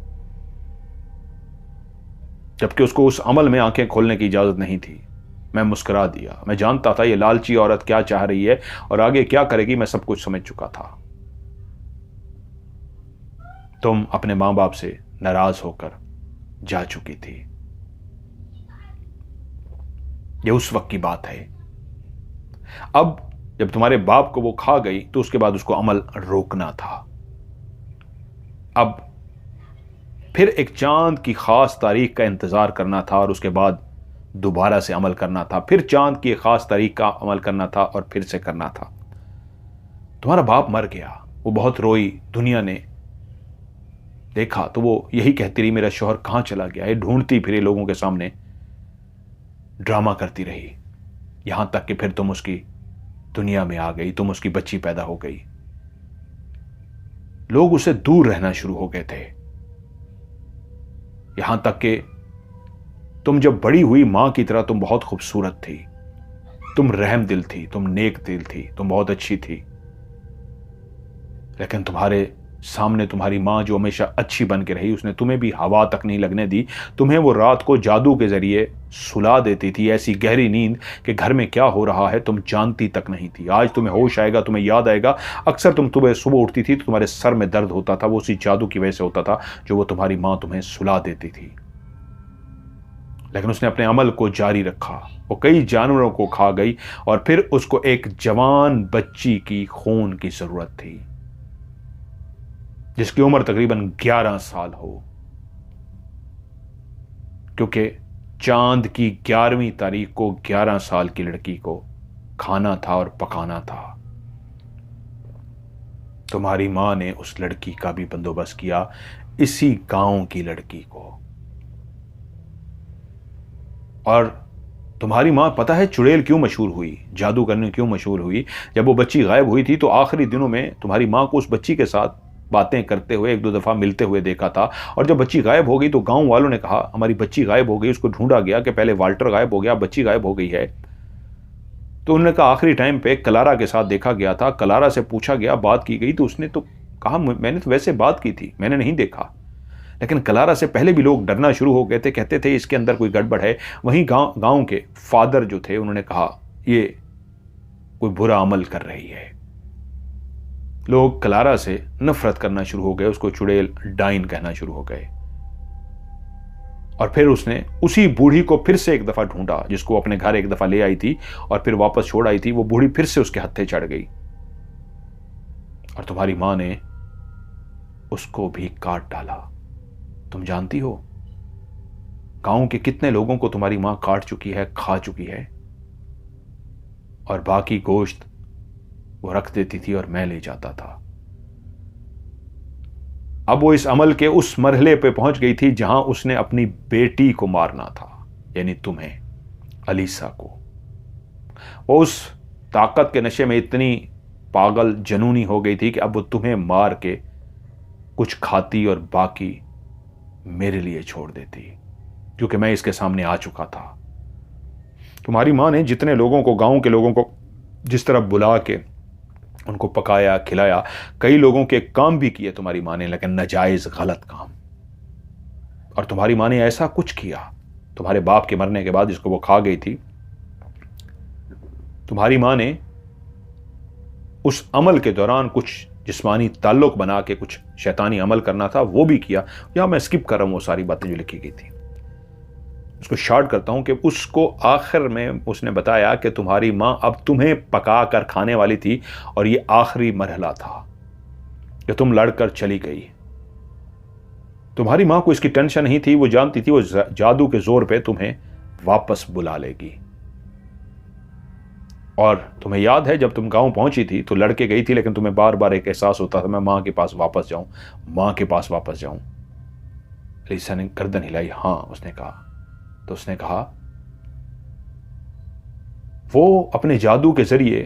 S1: जबकि उसको उस अमल में आंखें खोलने की इजाजत नहीं थी। मैं मुस्कुरा दिया। मैं जानता था ये लालची औरत क्या चाह रही है और आगे क्या करेगी, मैं सब कुछ समझ चुका था। तुम अपने मां बाप से नाराज होकर जा चुकी थी। ये उस वक्त की बात है। अब जब तुम्हारे बाप को वो खा गई तो उसके बाद उसको अमल रोकना था। अब फिर एक चांद की खास तारीख का इंतजार करना था, और उसके बाद दोबारा से अमल करना था, फिर चांद की एक खास तारीख का अमल करना था और फिर से करना था। तुम्हारा बाप मर गया, वो बहुत रोई, दुनिया ने देखा तो वो यही कहती रही मेरा शौहर कहां चला गया, ये ढूंढती फिरे लोगों के सामने, ड्रामा करती रही, यहां तक कि फिर तुम उसकी दुनिया में आ गई, तुम उसकी बच्ची पैदा हो गई। लोग उससे दूर रहना शुरू हो गए थे, यहां तक कि तुम जब बड़ी हुई मां की तरह तुम बहुत खूबसूरत थी, तुम रहम दिल थी, तुम नेक दिल थी, तुम बहुत अच्छी थी। लेकिन तुम्हारे सामने तुम्हारी मां जो हमेशा अच्छी बन के रही, उसने तुम्हें भी हवा तक नहीं लगने दी। तुम्हें वो रात को जादू के जरिए सुला देती थी, ऐसी गहरी नींद कि घर में क्या हो रहा है तुम जानती तक नहीं थी। आज तुम्हें होश आएगा, तुम्हें याद आएगा, अक्सर तुम सुबह उठती थी तो तुम्हारे सर में दर्द होता था, वो उसी जादू की वजह से होता था जो वो तुम्हारी मां तुम्हें सुला देती थी। लेकिन उसने अपने अमल को जारी रखा, वो कई जानवरों को खा गई और फिर उसको एक जवान बच्ची की खून की जरूरत थी, जिसकी उम्र तकरीबन 11 साल हो, क्योंकि चांद की 11वीं तारीख को 11 साल की लड़की को खाना था और पकाना था। तुम्हारी मां ने उस लड़की का भी बंदोबस्त किया, इसी गांव की लड़की को। और तुम्हारी मां पता है चुड़ैल क्यों मशहूर हुई, जादू करने क्यों मशहूर हुई? जब वो बच्ची गायब हुई थी तो आखिरी दिनों में तुम्हारी मां को उस बच्ची के साथ बातें करते हुए, एक दो दफा मिलते हुए देखा था। और जब बच्ची गायब हो गई तो गांव वालों ने कहा हमारी बच्ची गायब हो गई, उसको ढूंढा गया कि पहले वाल्टर गायब हो गया, बच्ची गायब हो गई है। तो उन्होंने कहा आखिरी टाइम पे कलारा के साथ देखा गया था, कलारा से पूछा गया, बात की गई तो उसने तो कहा मैंने तो वैसे बात की थी, मैंने नहीं देखा। लेकिन कलारा से पहले भी लोग डरना शुरू हो गए थे, कहते थे इसके अंदर कोई गड़बड़ है। वहीं गांव के फादर जो थे उन्होंने कहा ये कोई बुरा अमल कर रही है। लोग कलारा से नफरत करना शुरू हो गए, उसको चुड़ैल डाइन कहना शुरू हो गए। और फिर उसने उसी बूढ़ी को फिर से एक दफा ढूंढा, जिसको अपने घर एक दफा ले आई थी और फिर वापस छोड़ आई थी। वो बूढ़ी फिर से उसके हत्थे चढ़ गई और तुम्हारी मां ने उसको भी काट डाला। तुम जानती हो गांव के कितने लोगों को तुम्हारी मां काट चुकी है, खा चुकी है, और बाकी गोश्त वो रख देती थी और मैं ले जाता था। अब वो इस अमल के उस मरहले पे पहुंच गई थी जहां उसने अपनी बेटी को मारना था, यानी तुम्हें, अलीसा को। वो उस ताकत के नशे में इतनी पागल जनूनी हो गई थी कि अब वो तुम्हें मार के कुछ खाती और बाकी मेरे लिए छोड़ देती, क्योंकि मैं इसके सामने आ चुका था। तुम्हारी मां ने जितने लोगों को, गांव के लोगों को जिस तरह बुला के उनको पकाया खिलाया, कई लोगों के काम भी किए तुम्हारी मां ने, लेकिन नाजायज गलत काम। और तुम्हारी मां ने ऐसा कुछ किया तुम्हारे बाप के मरने के बाद, जिसको वो खा गई थी, तुम्हारी मां ने उस अमल के दौरान कुछ जिस्मानी ताल्लुक बना के कुछ शैतानी अमल करना था, वो भी किया। यहां मैं स्किप कर रहा हूं वो सारी बातें जो लिखी गई थी, उसको शॉर्ट करता हूं कि उसको आखिर में उसने बताया कि तुम्हारी मां अब तुम्हें पका कर खाने वाली थी और ये आखिरी मरहला था कि तुम लड़कर चली गई। तुम्हारी मां को इसकी टेंशन नहीं थी, वो जानती थी वो जादू के जोर पे तुम्हें वापस बुला लेगी। और तुम्हें याद है जब तुम गांव पहुंची थी तो लड़के गई थी, लेकिन तुम्हें बार बार एक एहसास होता था मैं मां के पास वापस जाऊं, मां के पास वापस जाऊं। अलीसा ने गर्दन हिलाई, हां उसने कहा। तो उसने कहा वो अपने जादू के जरिए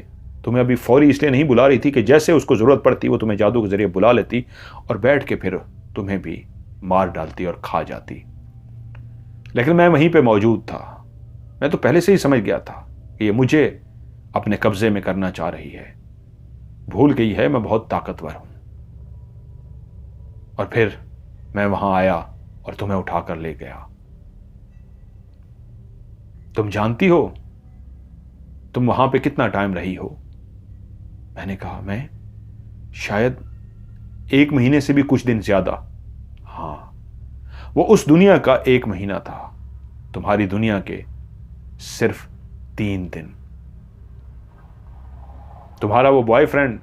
S1: तुम्हें अभी फौरी इसलिए नहीं बुला रही थी कि जैसे उसको जरूरत पड़ती वो तुम्हें जादू के जरिए बुला लेती और बैठ के फिर तुम्हें भी मार डालती और खा जाती। लेकिन मैं वहीं पे मौजूद था, मैं तो पहले से ही समझ गया था कि ये मुझे अपने कब्जे में करना चाह रही है, भूल गई है मैं बहुत ताकतवर हूं। और फिर मैं वहां आया और तुम्हें उठाकर ले गया। तुम जानती हो तुम वहां पे कितना टाइम रही हो? मैंने कहा मैं शायद 1 महीने से भी कुछ दिन ज्यादा। हां, वो उस दुनिया का 1 महीना था, तुम्हारी दुनिया के सिर्फ 3 दिन। तुम्हारा वो बॉयफ्रेंड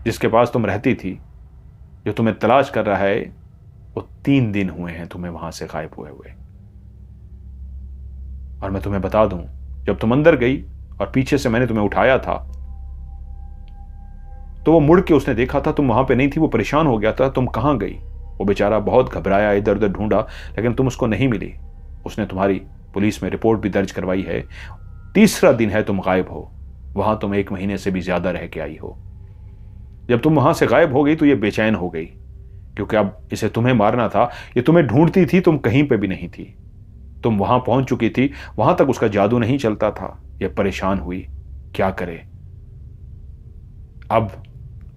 S1: जिसके पास तुम रहती थी, जो तुम्हें तलाश कर रहा है, वो 3 दिन हुए हैं तुम्हें वहां से गायब हुए हुए। और मैं तुम्हें बता दूं, जब तुम अंदर गई और पीछे से मैंने तुम्हें उठाया था, तो वो मुड़ के उसने देखा था तुम वहां पे नहीं थी। वो परेशान हो गया था, तुम कहां गई। वो बेचारा बहुत घबराया, इधर उधर ढूंढा, लेकिन तुम उसको नहीं मिली। उसने तुम्हारी पुलिस में रिपोर्ट भी दर्ज करवाई है। तीसरा दिन है तुम गायब हो। वहां तुम 1 महीने से भी ज्यादा रह के आई हो। जब तुम वहां से गायब हो गई तो ये बेचैन हो गई, क्योंकि अब इसे तुम्हें मारना था। ये तुम्हें ढूंढती थी, तुम कहीं पे भी नहीं थी। तुम वहां पहुंच चुकी थी, वहां तक उसका जादू नहीं चलता था। ये परेशान हुई, क्या करे। अब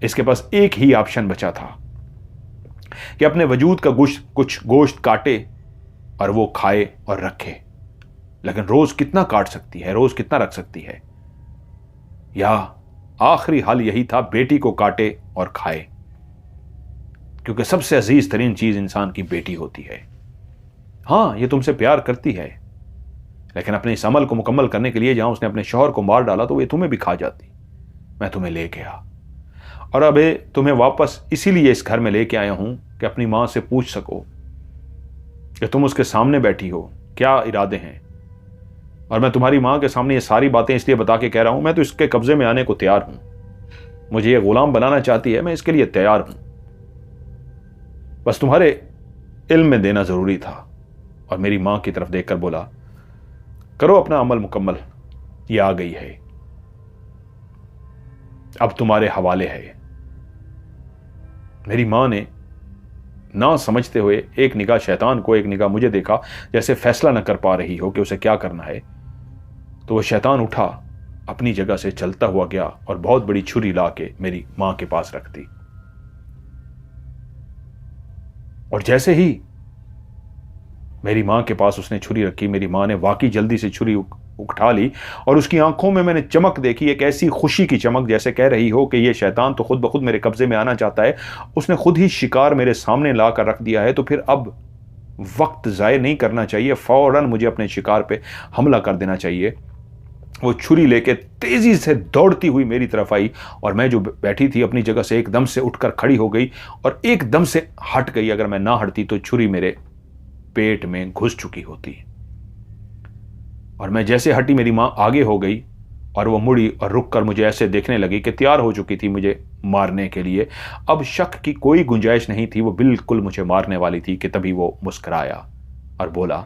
S1: इसके पास एक ही ऑप्शन बचा था कि अपने वजूद का कुछ गोश्त काटे और वो खाए और रखे। लेकिन रोज कितना काट सकती है, रोज कितना रख सकती है। या आखिरी हल यही था, बेटी को काटे और खाए, क्योंकि सबसे अजीज तरीन चीज इंसान की बेटी होती है। हां, ये तुमसे प्यार करती है, लेकिन अपने इस अमल को मुकम्मल करने के लिए जहां उसने अपने शौहर को मार डाला तो ये तुम्हें भी खा जाती। मैं तुम्हें ले गया और अब तुम्हें वापस इसीलिए इस घर में लेके आया हूं कि अपनी मां से पूछ सको कि तुम उसके सामने बैठी हो, क्या इरादे हैं। और मैं तुम्हारी मां के सामने ये सारी बातें इसलिए बता के कह रहा हूं, मैं तो इसके कब्जे में आने को तैयार हूं। मुझे ये गुलाम बनाना चाहती है, मैं इसके लिए तैयार हूं। बस तुम्हारे इल्म में देना जरूरी था। और मेरी मां की तरफ देखकर बोला, करो अपना अमल मुकम्मल, ये आ गई है, अब तुम्हारे हवाले है। मेरी मां ने ना समझते हुए एक निगाह शैतान को, एक निगाह मुझे देखा, जैसे फैसला न कर पा रही हो कि उसे क्या करना है। तो वह शैतान उठा, अपनी जगह से चलता हुआ गया और बहुत बड़ी छुरी ला के मेरी मां के पास रख दी। और जैसे ही मेरी मां के पास उसने छुरी रखी, मेरी मां ने वाकई जल्दी से छुरी उठा ली और उसकी आंखों में मैंने चमक देखी, एक ऐसी खुशी की चमक जैसे कह रही हो कि ये शैतान तो खुद ब खुद मेरे कब्जे में आना चाहता है। उसने खुद ही शिकार मेरे सामने ला कर रख दिया है, तो फिर अब वक्त ज़ाय नहीं करना चाहिए, फौरन मुझे अपने शिकार पे हमला कर देना चाहिए। वो छुरी लेके तेजी से दौड़ती हुई मेरी तरफ आई और मैं जो बैठी थी अपनी जगह से एकदम से उठकर खड़ी हो गई और एकदम से हट गई। अगर मैं ना हटती तो छुरी मेरे पेट में घुस चुकी होती। और मैं जैसे हटी, मेरी मां आगे हो गई और वो मुड़ी और रुक कर मुझे ऐसे देखने लगी कि तैयार हो चुकी थी मुझे मारने के लिए। अब शक की कोई गुंजाइश नहीं थी, वो बिल्कुल मुझे मारने वाली थी कि तभी वो मुस्कुराया और बोला,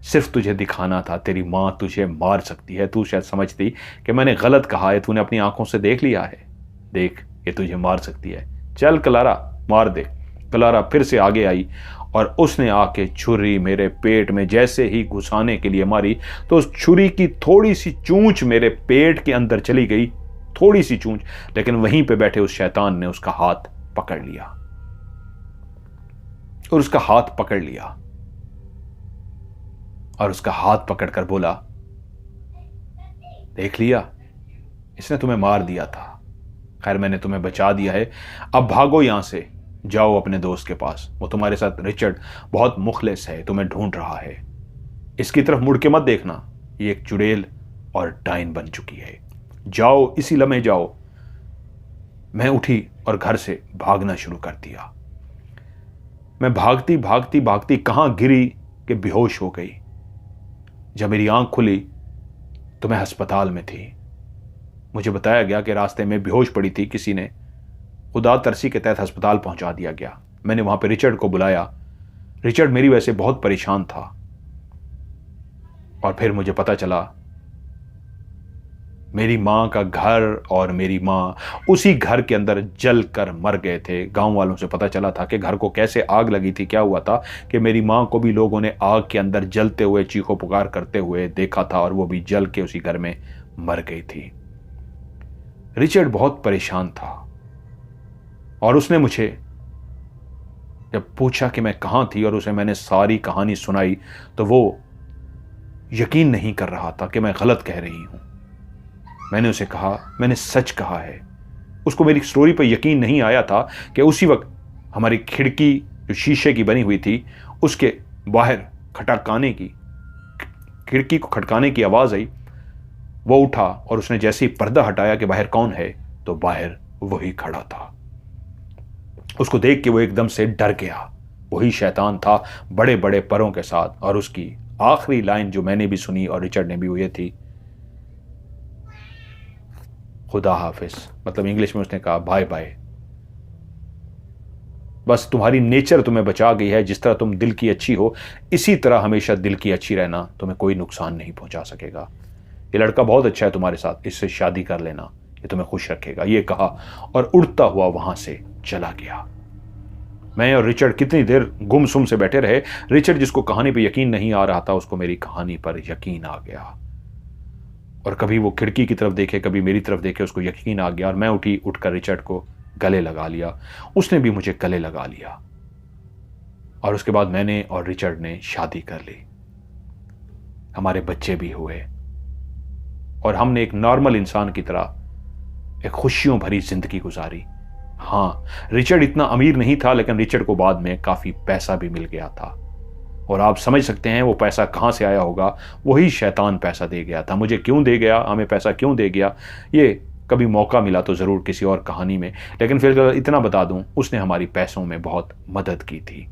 S1: सिर्फ तुझे दिखाना था, तेरी मां तुझे मार सकती है। तू शायद समझती कि मैंने गलत कहा है, तूने अपनी आंखों से देख लिया है, देख ये तुझे मार सकती है, चल क्लारा मार दे। क्लारा फिर से आगे आई और उसने आके छुरी मेरे पेट में जैसे ही घुसाने के लिए मारी तो उस छुरी की थोड़ी सी चूंच मेरे पेट के अंदर चली गई, थोड़ी सी चूंच। लेकिन वहीं पे बैठे उस शैतान ने उसका हाथ पकड़ लिया और उसका हाथ पकड़ लिया और उसका हाथ पकड़कर बोला, देख लिया, इसने तुम्हें मार दिया था, खैर मैंने तुम्हें बचा दिया है, अब भागो यहां से, जाओ अपने दोस्त के पास, वो तुम्हारे साथ रिचर्ड बहुत मुखलिस है, तुम्हें ढूंढ रहा है, इसकी तरफ मुड़ के मत देखना, ये एक चुड़ैल और डाइन बन चुकी है, जाओ इसी लम्हे जाओ। मैं उठी और घर से भागना शुरू कर दिया। मैं भागती भागती भागती कहां गिरी कि बेहोश हो गई। जब मेरी आंख खुली तो मैं अस्पताल में थी। मुझे बताया गया कि रास्ते में बेहोश पड़ी थी, किसी ने खुदा तरसी के तहत अस्पताल पहुंचा दिया गया। मैंने वहां पे रिचर्ड को बुलाया। रिचर्ड मेरी वजह से बहुत परेशान था और फिर मुझे पता चला मेरी मां का घर और मेरी मां उसी घर के अंदर जल कर मर गए थे। गांव वालों से पता चला था कि घर को कैसे आग लगी थी। क्या हुआ था कि मेरी मां को भी लोगों ने आग के अंदर जलते हुए चीखो पुकार करते हुए देखा था और वो भी जल के उसी घर में मर गई थी। रिचर्ड बहुत परेशान था और उसने मुझे जब पूछा कि मैं कहां थी और उसे मैंने सारी कहानी सुनाई तो वो यकीन नहीं कर रहा था कि मैं गलत कह रही हूं। मैंने उसे कहा, मैंने सच कहा है। उसको मेरी स्टोरी पर यकीन नहीं आया था कि उसी वक्त हमारी खिड़की जो शीशे की बनी हुई थी उसके बाहर खटकाने की, खिड़की को खटकाने की आवाज आई। वो उठा और उसने जैसे ही पर्दा हटाया कि बाहर कौन है तो बाहर वही खड़ा था। उसको देख के वो एकदम से डर गया। वही शैतान था बड़े बड़े परों के साथ और उसकी आखिरी लाइन जो मैंने भी सुनी और रिचर्ड ने भी, वो ये थी, खुदा हाफिज। मतलब इंग्लिश में उसने कहा बाय बाय। बस तुम्हारी नेचर तुम्हें बचा गई है, जिस तरह तुम दिल की अच्छी हो इसी तरह हमेशा दिल की अच्छी रहना, तुम्हें कोई नुकसान नहीं पहुंचा सकेगा। ये लड़का बहुत अच्छा है तुम्हारे साथ, इससे शादी कर लेना, ये तुम्हें खुश रखेगा, ये कहा और उड़ता हुआ वहां से चला गया। मैं और रिचर्ड कितनी देर गुमसुम से बैठे रहे। रिचर्ड, जिसको कहानी पर यकीन नहीं आ रहा था, उसको मेरी कहानी पर यकीन आ गया। और कभी वो खिड़की की तरफ देखे, कभी मेरी तरफ देखे, उसको यकीन आ गया। और मैं उठकर रिचर्ड को गले लगा लिया, उसने भी मुझे गले लगा लिया। और उसके बाद मैंने और रिचर्ड ने शादी कर ली, हमारे बच्चे भी हुए, और हमने एक नॉर्मल इंसान की तरह एक खुशियों भरी जिंदगी गुजारी। हाँ, रिचर्ड इतना अमीर नहीं था, लेकिन रिचर्ड को बाद में काफी पैसा भी मिल गया था। और आप समझ सकते हैं वो पैसा कहां से आया होगा। वही शैतान पैसा दे गया था। मुझे क्यों दे गया, हमें पैसा क्यों दे गया, ये कभी मौका मिला तो ज़रूर किसी और कहानी में। लेकिन फिर इतना बता दूं, उसने हमारी पैसों में बहुत मदद की थी।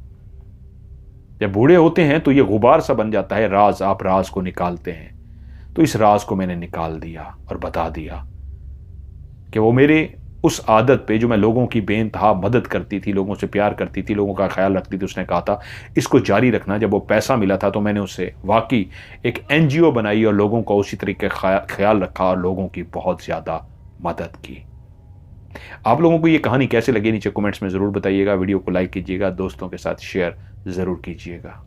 S1: जब बूढ़े होते हैं तो ये गुबार सा बन जाता है राज, आप राज को निकालते हैं। तो इस राज को मैंने निकाल दिया और बता दिया कि वो मेरे उस आदत पे, जो मैं लोगों की बेइंतहा मदद करती थी, लोगों से प्यार करती थी, लोगों का ख्याल रखती थी, उसने कहा था इसको जारी रखना। जब वो पैसा मिला था तो मैंने उससे वाकई एक NGO बनाई और लोगों का उसी तरीके ख्याल रखा और लोगों की बहुत ज़्यादा मदद की। आप लोगों को ये कहानी कैसे लगी नीचे कमेंट्स में ज़रूर बताइएगा। वीडियो को लाइक कीजिएगा, दोस्तों के साथ शेयर ज़रूर कीजिएगा।